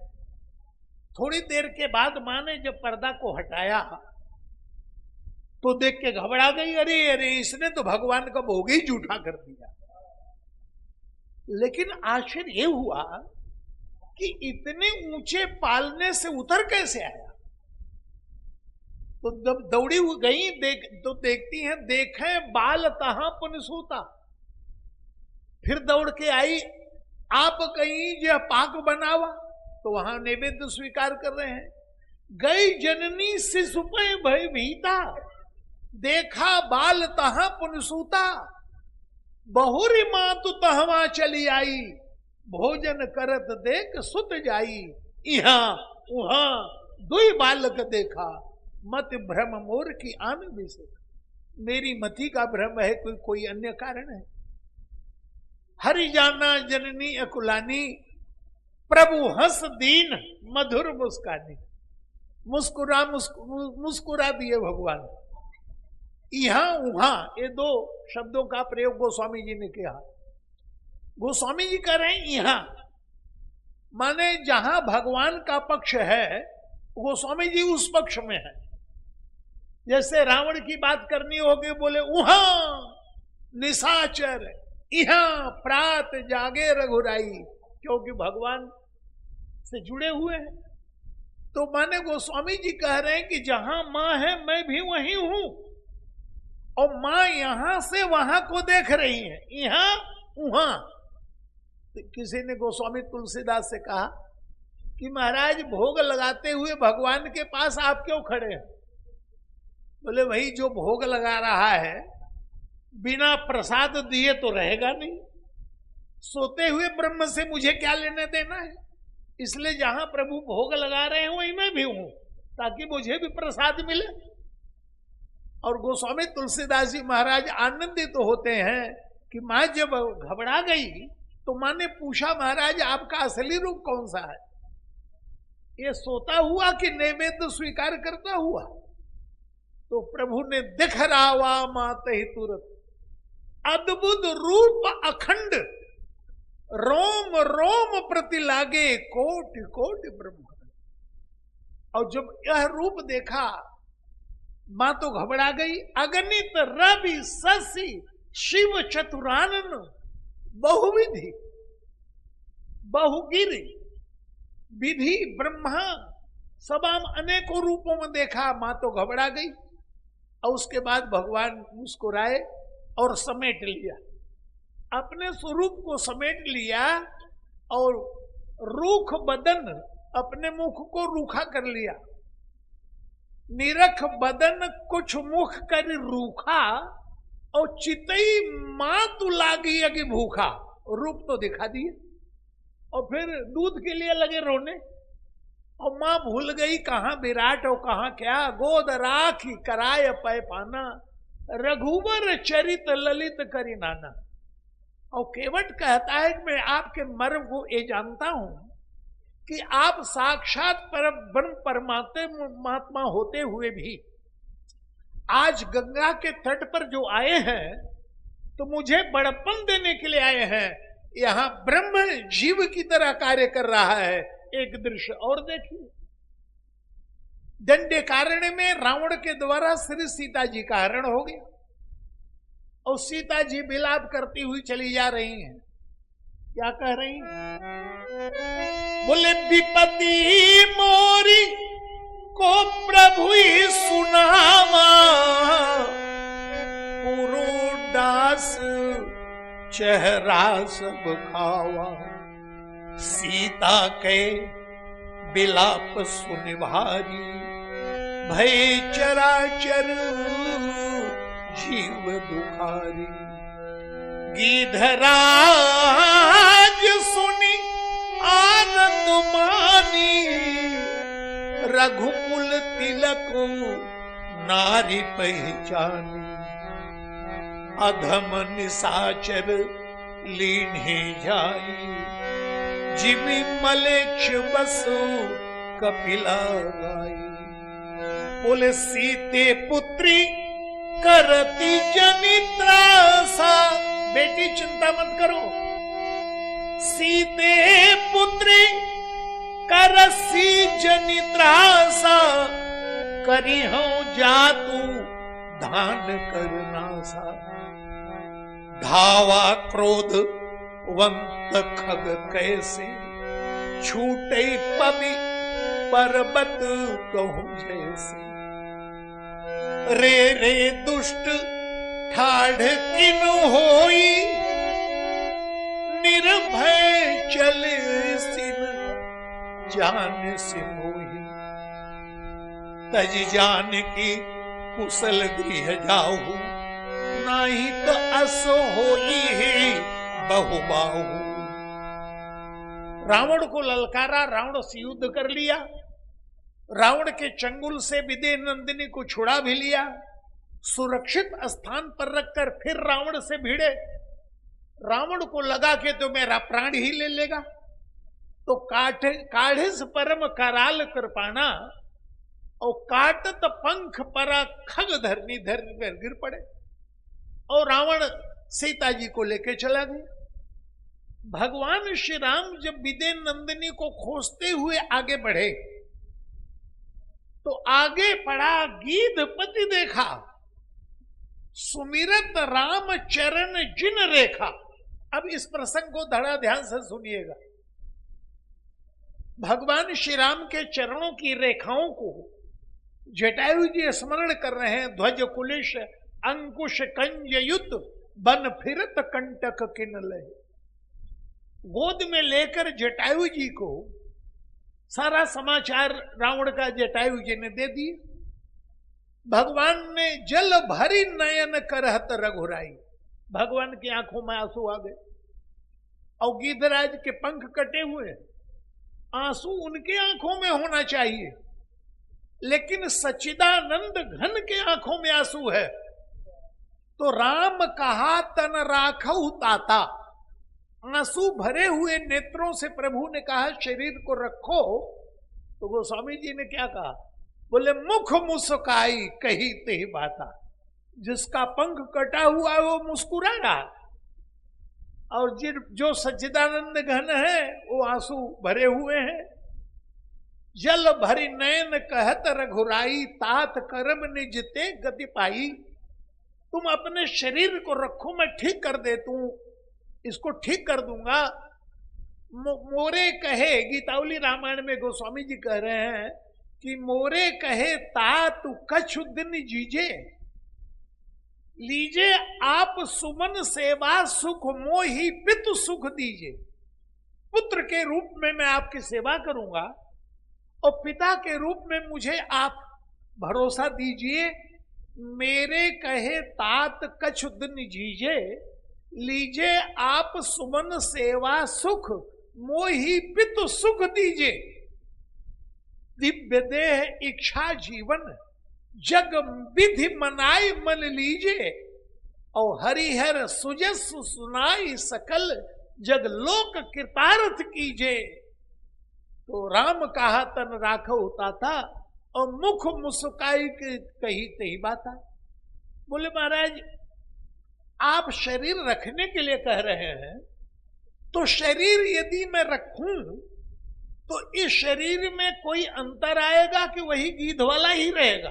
थोड़ी देर के बाद मां ने जब पर्दा को हटाया तो देख के घबरा गई, अरे अरे इसने तो भगवान का भोग ही झूठा कर दिया। लेकिन आश्चर्य ये हुआ कि इतने ऊंचे पालने से उतर कैसे आया। तो जब दौड़ी गई तो देखती हैं, देखे बाल तहां पुनसूता। फिर दौड़ के आई, आप कहीं जो पाक बनावा, तो वहां नैवेद्य स्वीकार कर रहे हैं। गई जननी शिशु पे भय भीता, देखा बाल तहां पुनसूता। बहुरी मातु तहवा चली आई, भोजन करत देख सुत जाई। इहां उहां दुई बालक देखा, मत भ्रम मोर की आन विषय। मेरी मति का भ्रम है, कोई अन्य कारण है। हरि जाना जननी अकुलानी, प्रभु हंस दीन मधुर मुस्कानी। मुस्कुरा दिए भगवान। यहां वहां ये दो शब्दों का प्रयोग गोस्वामी जी ने किया। गोस्वामी जी कह रहे हैं यहां माने जहां भगवान का पक्ष है, गोस्वामी जी उस पक्ष में है। जैसे रावण की बात करनी होगी, बोले वहां निशाचर, यहां प्रात जागे रघुराई, क्योंकि भगवान से जुड़े हुए हैं। तो माने गोस्वामी जी कह रहे हैं कि जहां मां है मैं भी वहीं हूं, और मां यहां से वहां को देख रही है, यहां वहां। तो किसी ने गोस्वामी तुलसीदास से कहा कि महाराज भोग लगाते हुए भगवान के पास आप क्यों खड़े हैं। बोले वही जो भोग लगा रहा है बिना प्रसाद दिए तो रहेगा नहीं, सोते हुए ब्रह्म से मुझे क्या लेने देना है। इसलिए जहां प्रभु भोग लगा रहे हैं वहीं मैं भी हूं, ताकि मुझे भी प्रसाद मिले। और गोस्वामी तुलसीदास जी महाराज आनंदित तो होते हैं कि मां जब घबरा गई तो मां ने पूछा, महाराज आपका असली रूप कौन सा है, ये सोता हुआ कि नैवेद्य स्वीकार करता हुआ। तो प्रभु ने दिख रावा माते ही तुरंत, अद्भुत रूप अखंड, रोम रोम प्रति लागे कोटि कोटि ब्रह्म। और जब यह रूप देखा मां तो घबरा गई। अगणित रवि शशि शिव चतुरानन, बहुविधि बहुगिरि विधि ब्रह्मा, सबाम अनेकों रूपों में देखा। मां तो घबरा गई। और उसके बाद भगवान मुस्कुराए और समेट लिया, अपने स्वरूप को समेट लिया और रूख बदन, अपने मुख को रूखा कर लिया। निरख बदन कुछ मुख कर रूखा, और चितई मां तू लागी अगी भूखा। रूप तो दिखा दिए, और फिर दूध के लिए लगे रोने। और मां भूल गई कहां विराट और कहां क्या। गोद राखी कराय पै पाना, रघुवर चरित ललित करी नाना। और केवट कहता है कि मैं आपके मर्म को ये जानता हूं कि आप साक्षात ब्रह्म परमात्मा होते हुए भी आज गंगा के तट पर जो आए हैं तो मुझे बड़प्पन देने के लिए आए हैं। यहां ब्रह्म जीव की तरह कार्य कर रहा है। एक दृश्य और देखिए, दंडकारण्य में रावण के द्वारा श्री सीता जी का हरण हो गया और सीता जी विलाप करती हुई चली जा रही हैं। क्या कह रही हैं? बोले विपत्ति मोरी को प्रभु ही सुनावा, पुरुदास चेहरा सब खावा। सीता के विलाप सुन भारी, भय चराचर जीव दुखारी। गिधराज सुनी आनंद मानी, रघुकुल तिलक नारी पहचानी। अधम निशाचर लीन्हे जाई, जिमि मलेच्छ बसु कपिला गाई। बोले सीते पुत्री करती जनित्रासा। बेटी चिंता मत करो, सीते पुत्री करसी जनित्रासा। करी हूं जातू धान करना सा। धावा क्रोध वंत खग कैसे, छूटे पवि पर्वत कहूं जैसे। रे रे दुष्ट ठाढ़ किन होई, निर्भय चले सिन जान से मोही। तज जान की कुशल गृह जाहू, नहीं तो असो होई है बहुबाहु। रावण को ललकारा, रावण से युद्ध कर लिया। रावण के चंगुल से विदेह नंदिनी को छुड़ा भी लिया। सुरक्षित स्थान पर रखकर फिर रावण से भिड़े। रावण को लगा कि तो मेरा प्राण ही ले लेगा, तो काढ़े से परम कराल कृपाणा। और काटत पंख परा खग धरनी धरनी पर गिर पड़े और रावण सीता जी को लेके चला गया। भगवान श्री राम जब विदेह नंदिनी को खोजते हुए आगे बढ़े तो आगे पड़ा गीधपति देखा, सुमिरत राम चरण जिन रेखा। अब इस प्रसंग को धड़ा ध्यान से सुनिएगा। भगवान श्री राम के चरणों की रेखाओं को जटायु जी स्मरण कर रहे हैं। ध्वज कुलिश अंकुश कंज युत, बन फिरत कंटक किन लय। गोद में लेकर जटायु जी को सारा समाचार रावण का जटायु जी ने दे दिया। भगवान ने जल भरी नयन करहत रघुराई। भगवान की आंखों में आंसू आ गए और गिद्धराज के पंख कटे हुए। आंसू उनके आंखों में होना चाहिए, लेकिन सच्चिदानंद घन के आंखों में आंसू है। तो राम कहा तन राखऊ ताता। आंसू भरे हुए नेत्रों से प्रभु ने कहा शरीर को रखो। तो गोस्वामी जी ने क्या कहा? बोले मुख मुस्काई कही ते बाता। जिसका पंख कटा हुआ है वो मुस्कुरा रहा, और जो सच्चिदानंद घन है वो आंसू भरे हुए हैं। जल भरी नयन कहत रघुराई, तात करम निजते गति पाई। तुम अपने शरीर को रखो, मैं ठीक कर देता हूं, इसको ठीक कर दूंगा। मोरे कहे, गीतावली रामायण में गोस्वामी जी कह रहे हैं कि मोरे कहे तात कछु दिन जीजे, लीजे आप सुमन सेवा सुख मोहि पितु सुख दीजे। पुत्र के रूप में मैं आपकी सेवा करूंगा और पिता के रूप में मुझे आप भरोसा दीजिए। मेरे कहे तात कछु दिन जीजे, लीजे आप सुमन सेवा सुख मोहि पितु सुख दीजे, दिव्य देह इच्छा जीवन, जग विधि मनाई मन लीजे, और हरिहर सुजस सुनाई सकल, जग लोक कृतार्थ कीजे। तो राम कहा तन राखो ताता, और मुख मुस्काई कही तही बाता। बोले महाराज आप शरीर रखने के लिए कह रहे हैं, तो शरीर यदि मैं रखूं तो इस शरीर में कोई अंतर आएगा कि वही गिद्ध वाला ही रहेगा?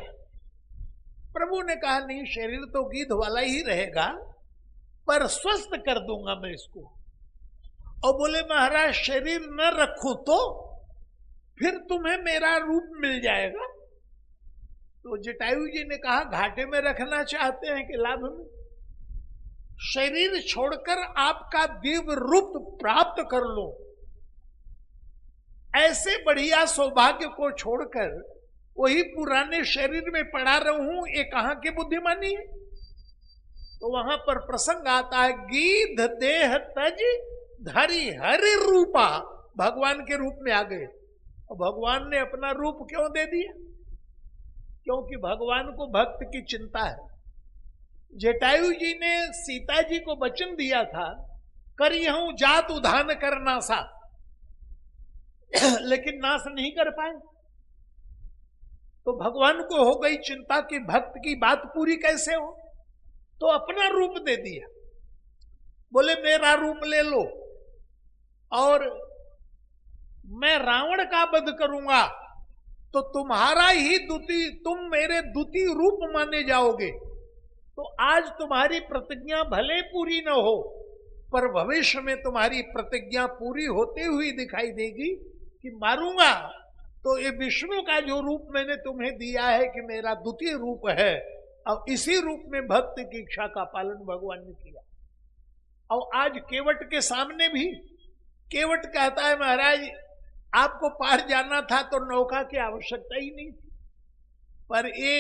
प्रभु ने कहा नहीं, शरीर तो गिद्ध वाला ही रहेगा, पर स्वस्थ कर दूंगा मैं इसको। और बोले महाराज शरीर न रखूं तो फिर तुम्हें मेरा रूप मिल जाएगा। तो जटायु जी ने कहा घाटे में रखना चाहते हैं कि लाभ में? शरीर छोड़कर आपका दिव्य रूप प्राप्त कर लो, ऐसे बढ़िया सौभाग्य को छोड़कर वही पुराने शरीर में पड़ा रहूं, ये कहां की बुद्धिमानी है? तो वहां पर प्रसंग आता है, गिद्ध देह तज धरि हरि रूपा, भगवान के रूप में आ गए। और भगवान ने अपना रूप क्यों दे दिया? क्योंकि भगवान को भक्त की चिंता है। जटायु जी ने सीता जी को वचन दिया था, करिहूं जात उधान करना सा, लेकिन नाश नहीं कर पाए। तो भगवान को हो गई चिंता कि भक्त की बात पूरी कैसे हो, तो अपना रूप दे दिया। बोले मेरा रूप ले लो और मैं रावण का वध करूंगा, तो तुम्हारा ही द्वितीय, तुम मेरे द्वितीय रूप माने जाओगे। तो आज तुम्हारी प्रतिज्ञा भले पूरी न हो, पर भविष्य में तुम्हारी प्रतिज्ञा पूरी होते हुई दिखाई देगी कि मारूंगा तो ये विष्णु का जो रूप मैंने तुम्हें दिया है कि मेरा द्वितीय रूप है, अब इसी रूप में भक्त की इच्छा का पालन भगवान ने किया। और आज केवट के सामने भी केवट कहता है महाराज आपको पार जाना था तो नौका की आवश्यकता ही नहीं थी, पर ये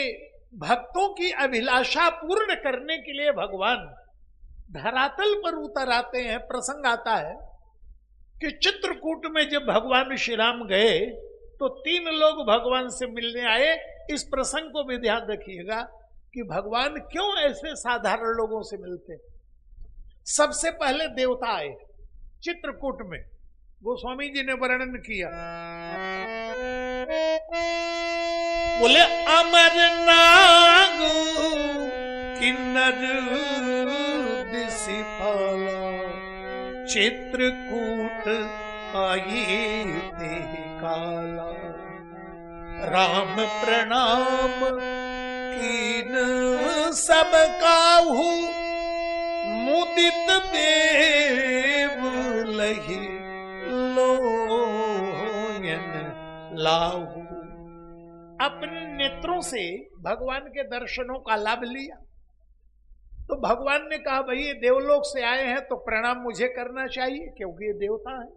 भक्तों की अभिलाषा पूर्ण करने के लिए भगवान धरातल पर उतर आते हैं। प्रसंग आता है कि चित्रकूट में जब भगवान श्री राम गए तो 3 लोग भगवान से मिलने आए। इस प्रसंग को भी ध्यान रखिएगा कि भगवान क्यों ऐसे साधारण लोगों से मिलते हैं। सबसे पहले देवता आए चित्रकूट में, गोस्वामी जी ने वर्णन किया, बोले अमर नाग किन्नर दिसिफाला, चित्रकूट आई देह काला, राम प्रणाम कीन सब काहू, मुदित देव लही लोयन लाहू। अपने नेत्रों से भगवान के दर्शनों का लाभ लिया। तो भगवान ने कहा भाई ये देवलोक से आए हैं तो प्रणाम मुझे करना चाहिए क्योंकि ये देवता है।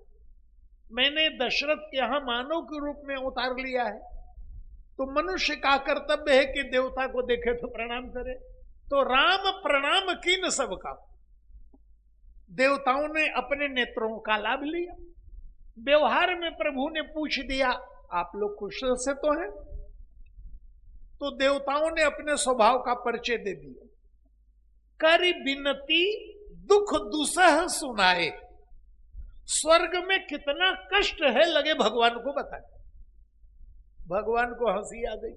मैंने दशरथ के यहां मानव के रूप में उतार लिया है, तो मनुष्य का कर्तव्य है कि देवता को देखे तो प्रणाम करे। तो राम प्रणाम किन सबका, देवताओं ने अपने नेत्रों का लाभ लिया। व्यवहार में प्रभु ने पूछ दिया आप लोग कुशल से तो हैं, तो देवताओं ने अपने स्वभाव का परिचय दे दिया। कर बिनती दुख दुसह सुनाए, स्वर्ग में कितना कष्ट है लगे भगवान को बताए। भगवान को हंसी आ गई,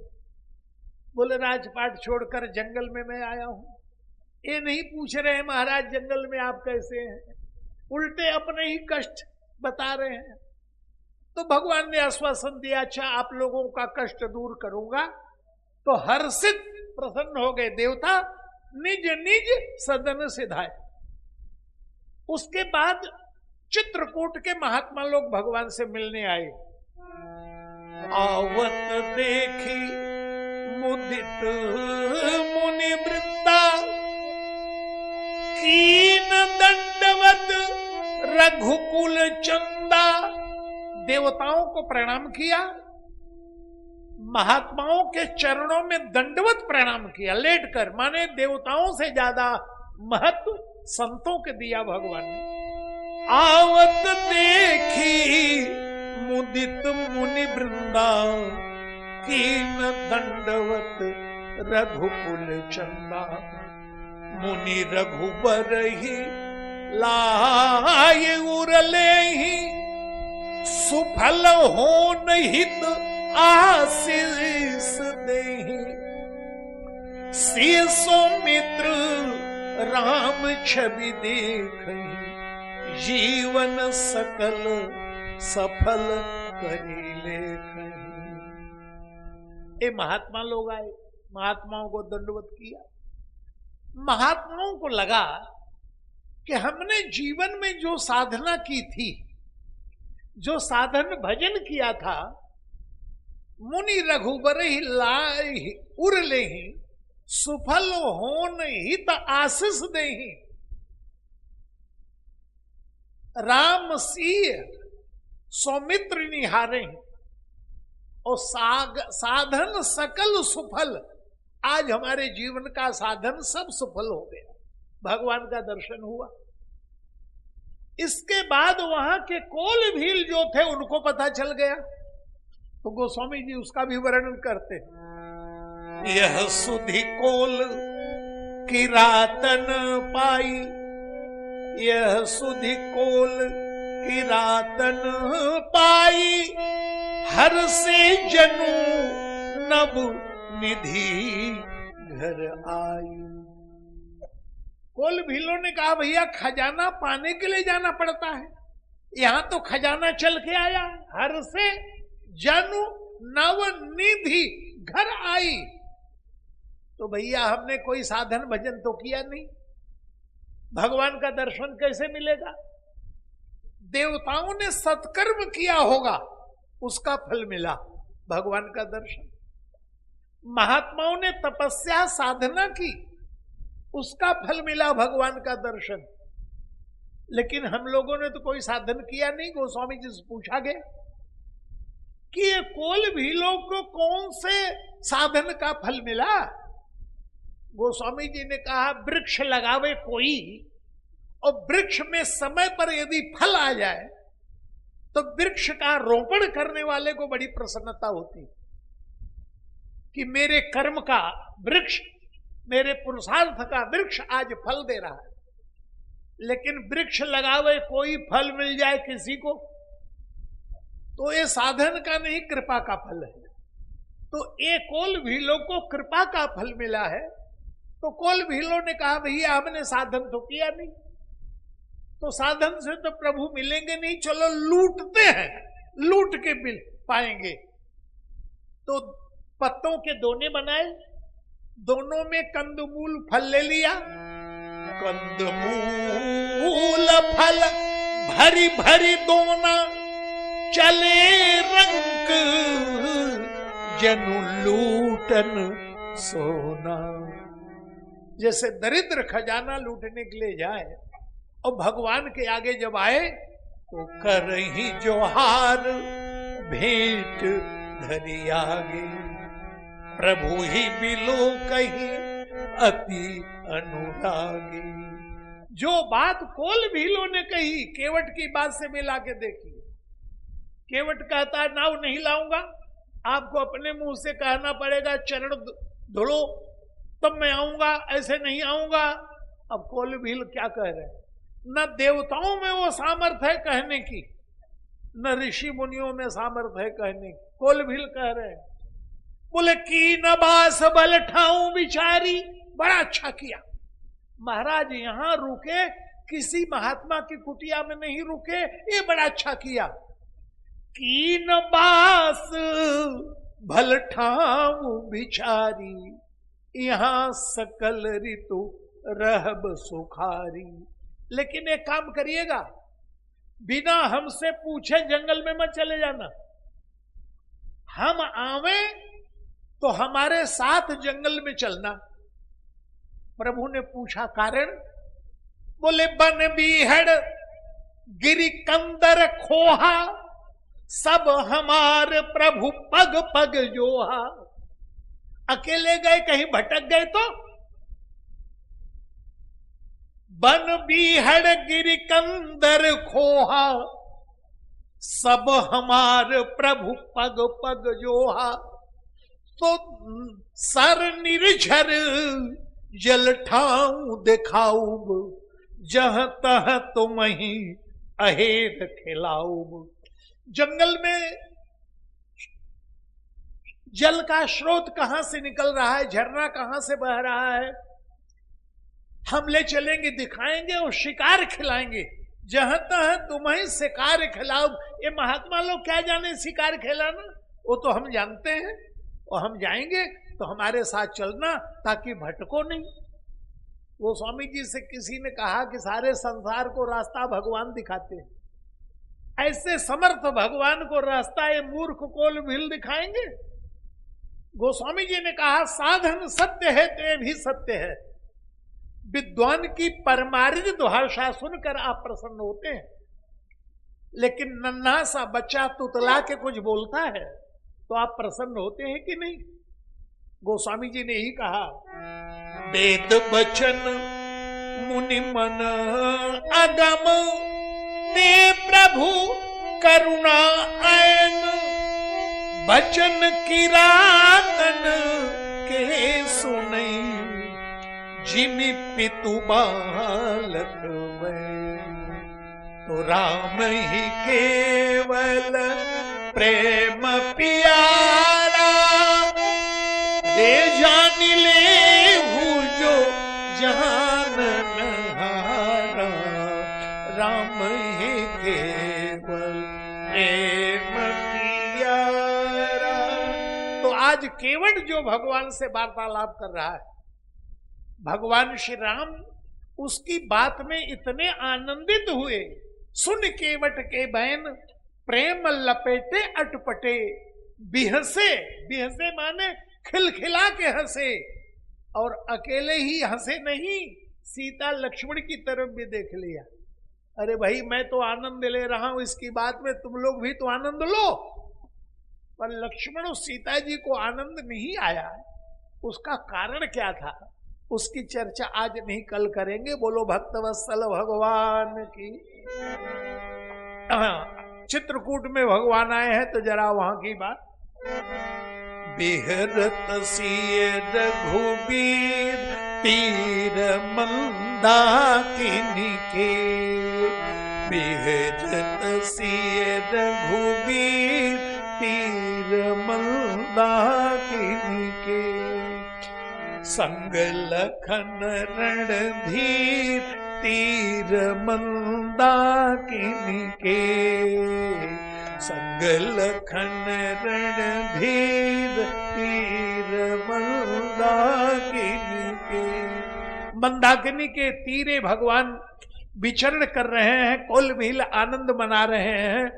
बोले राजपाट छोड़कर जंगल में मैं आया हूं, ये नहीं पूछ रहे हैं महाराज जंगल में आप कैसे हैं, उल्टे अपने ही कष्ट बता रहे हैं। तो भगवान ने आश्वासन दिया अच्छा आप लोगों का कष्ट दूर करूंगा। तो हर्षित प्रसन्न हो गए देवता, निज निज सदन सिधाए। उसके बाद चित्रकूट के महात्मा लोग भगवान से मिलने आए। आवत देखी मुदित मुनि वृंदा, कीन दंडवत रघुकुल चंदा। देवताओं को प्रणाम किया, महात्माओं के चरणों में दंडवत प्रणाम किया लेटकर, माने देवताओं से ज्यादा महत्व संतों के दिया भगवान ने। आवत देखी मुदित मुनि वृंदा, कीन दंडवत रघुकुल चंदा। मुनि रघुबर ही लाय उरले ही, सुफल हो हित आशीष देहि। शीसो मित्र राम छवि देखहि, जीवन सकल सफल करी लेखहि। ये महात्मा लोग आए, महात्माओं को दंडवत किया। महात्माओं को लगा कि हमने जीवन में जो साधना की थी, जो साधन भजन किया था, मुनि रघुबर ही लाई उरले ही, सुफल होन हित आशीष देहि। राम सिय सौमित्र निहारे, और साधन सकल सुफल। आज हमारे जीवन का साधन सब सफल हो गया, भगवान का दर्शन हुआ। इसके बाद वहां के कोल भील जो थे उनको पता चल गया, तो गोस्वामी जी उसका भी वर्णन करते हैं। यह सुधि कोल किरातन पाई, यह सुधि कोल किरातन पाई, हर से जनु नभ निधि घर आई। कोल भीलों ने कहा भैया खजाना पाने के लिए जाना पड़ता है, यहां तो खजाना चल के आया। हर से जनु नव निधि घर आई। तो भैया हमने कोई साधन भजन तो किया नहीं, भगवान का दर्शन कैसे मिलेगा? देवताओं ने सत्कर्म किया होगा, उसका फल मिला भगवान का दर्शन। महात्माओं ने तपस्या साधना की, उसका फल मिला भगवान का दर्शन। लेकिन हम लोगों ने तो कोई साधन किया नहीं। गोस्वामी जी से पूछा गया कि ये कोल भीलों को कौन से साधन का फल मिला? गोस्वामी जी ने कहा वृक्ष लगावे कोई, और वृक्ष में समय पर यदि फल आ जाए तो वृक्ष का रोपण करने वाले को बड़ी प्रसन्नता होती कि मेरे कर्म का वृक्ष, मेरे पुरुषार्थ का वृक्ष आज फल दे रहा है। लेकिन वृक्ष लगावे कोई, फल मिल जाए किसी को, तो ये साधन का नहीं, कृपा का फल है। तो ये कोल भीलों को कृपा का फल मिला है। तो कोल भीलों ने कहा भैया हमने साधन तो किया नहीं, तो साधन से तो प्रभु मिलेंगे नहीं, चलो लूटते हैं, लूट के मिल पाएंगे। तो पत्तों के दोने बनाए, दोनों में कंदमूल फल ले लिया। कंदमूल फल भरी भरी दोना, चले रंग जनु लूटन सोना। जैसे दरिद्र खजाना लूटने के लिए जाए और भगवान के आगे जब आए तो करही जोहार भेंट धरी आगे। प्रभु ही बिलो कही अति अनुरागी। जो बात कोल भीलों ने कही, केवट की बात से मिला के देखिए। केवट कहता है नाव नहीं लाऊंगा, आपको अपने मुंह से कहना पड़ेगा चरण धुलो तब मैं आऊंगा, ऐसे नहीं आऊंगा। अब कोल भील क्या कह रहे हैं? न देवताओं में वो सामर्थ्य है कहने की, न ऋषि मुनियों में सामर्थ्य है कहने की। कोल भील कह रहे हैं, बोले की न बास बल ठाऊं बिचारी। बड़ा अच्छा किया महाराज, यहां रुके, किसी महात्मा की कुटिया में नहीं रुके, ये बड़ा अच्छा किया। की न बास भल ठाऊं बिचारी, यहां सकल ऋतु रहब सुखारी। लेकिन एक काम करिएगा, बिना हमसे पूछे जंगल में मत चले जाना। हम आवे तो हमारे साथ जंगल में चलना। प्रभु ने पूछा कारण? बोले बन बीहड़ गिरी कंदर खोहा, सब हमारे प्रभु पग पग जोहा। अकेले गए, कहीं भटक गए तो बन बीहड़ गिर कंदर खोहा, सब हमार प्रभु पग पग जोहा। तो सर निर्झर जल ठाऊ दिखाऊब, जह तह तुम ही अहेर खिलाऊब। जंगल में जल का स्रोत कहां से निकल रहा है, झरना कहां से बह रहा है, हम ले चलेंगे, दिखाएंगे और शिकार खिलाएंगे। जहां तह तुम्हें शिकार खिलाओ। ये महात्मा लोग क्या जाने शिकार खिलाना, वो तो हम जानते हैं। और हम जाएंगे तो हमारे साथ चलना, ताकि भटको नहीं। वो स्वामी जी से किसी ने कहा कि सारे संसार को रास्ता भगवान दिखाते हैं, ऐसे समर्थ भगवान को रास्ता ये मूर्ख कोल भील दिखाएंगे। गोस्वामी जी ने कहा साधन सत्य है तो ये भी सत्य है। विद्वान की परमार्जित भाषा सुनकर आप प्रसन्न होते हैं, लेकिन नन्हा सा बच्चा तुतला के कुछ बोलता है तो आप प्रसन्न होते हैं कि नहीं। गोस्वामी जी ने ही कहा वेद बचन मुनि मन अगम, ते प्रभु करुणा आयन, बचन किरातन के सुनई, जिमि पितु बालक वै। तो राम ही केवल प्रेम प्यारा, दे जान ले जो जान नहारा। राम ही केवल प्रेम प्यारा। तो आज केवट जो भगवान से वार्तालाप कर रहा है, भगवान श्री राम उसकी बात में इतने आनंदित हुए, सुन केवट के बैन प्रेम लपेटे अटपटे, बिहसे, बिहसे माने खिलखिला के हंसे। और अकेले ही हंसे नहीं, सीता लक्ष्मण की तरफ भी देख लिया। अरे भाई मैं तो आनंद ले रहा हूं इसकी बात में, तुम लोग भी तो आनंद लो। पर लक्ष्मण और सीता जी को आनंद नहीं आया। उसका कारण क्या था, उसकी चर्चा आज नहीं कल करेंगे। बोलो भक्तवत्सल भगवान की। चित्रकूट में भगवान आए हैं तो जरा वहां की बात। बिहरत सिय रघुबीर, तीर मंदाकिनी के। बिहरत सिय रघुबीर, तीर मंदाकिनी के। संग लखन रणधीर, तीर मंदाकिनी के। संग लखन रणधीर, तीर मंदाकिनी के। मंदाकिनी के तीरे भगवान विचरण कर रहे हैं, कुल भील आनंद मना रहे हैं।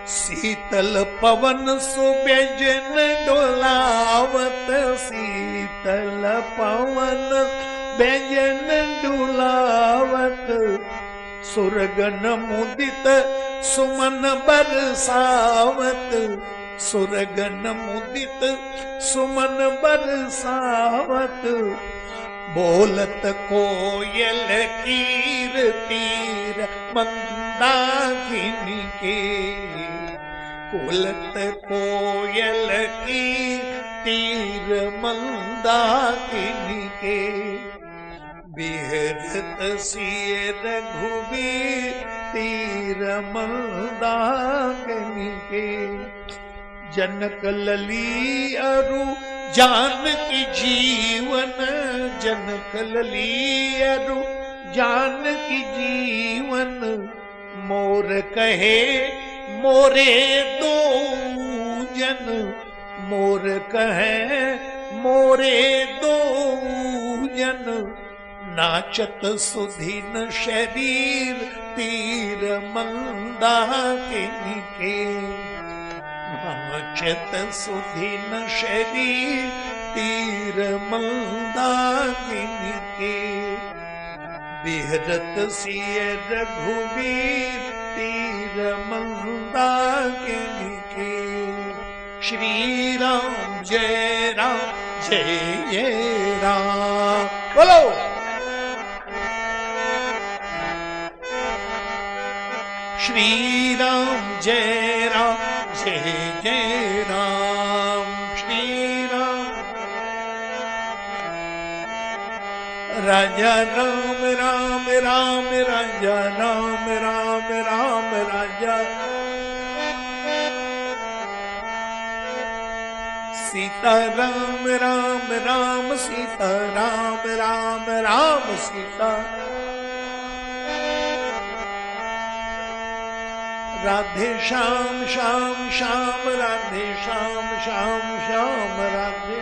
शीतल पवन सुव्यजन डोलावत, शीतल पवन व्यजन डोलावत। सुरगन मुदित सुमन बरसावत, सुरगन मुदित सुमन बरसावत। बोलत कोयल कीर, तीर मंदाकिनी के। बोलत कोयल कीर, तीर मंदाकिनी के। बिहरत सिय रघुबीर, तीर मंदाकिनी के। जनक लली अरु जानकी जीवन, जनक लली अरु जानकी जीवन। मोर कहे मोरे दो जन, मोर कहे मोरे दो जन। नाचत सुधीन शरीर, तीर मंदाकिनी के। नाचत सुधीन शरीर, तीर मंदाकिनी के। बिहरत सिय रघुबीर, तीर मंदाकिनी के। श्री राम जय राम, जय जय राम। बोलो जय जय राम श्री राम। राजा राम राम राम राजा राम राम राम राजा। सीता राम राम राम सीता राम राम राम सीता। राधे श्याम श्याम श्याम राधे श्याम श्याम श्याम राधे।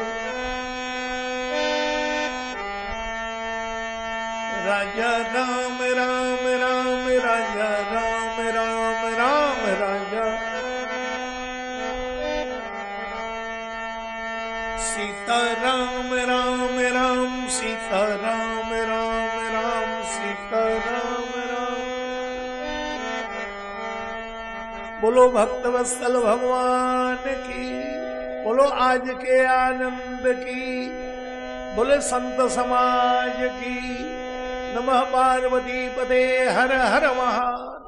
राजा राम राम राम राजा राम राम राम राजा। सीता राम राम राम सीता राम राम राम सीता राम राम। बोलो भक्तवत्सल भगवान की, बोलो आज के आनंद की, बोले संत समाज की। नमः पार्वती पते हर हर महादेव।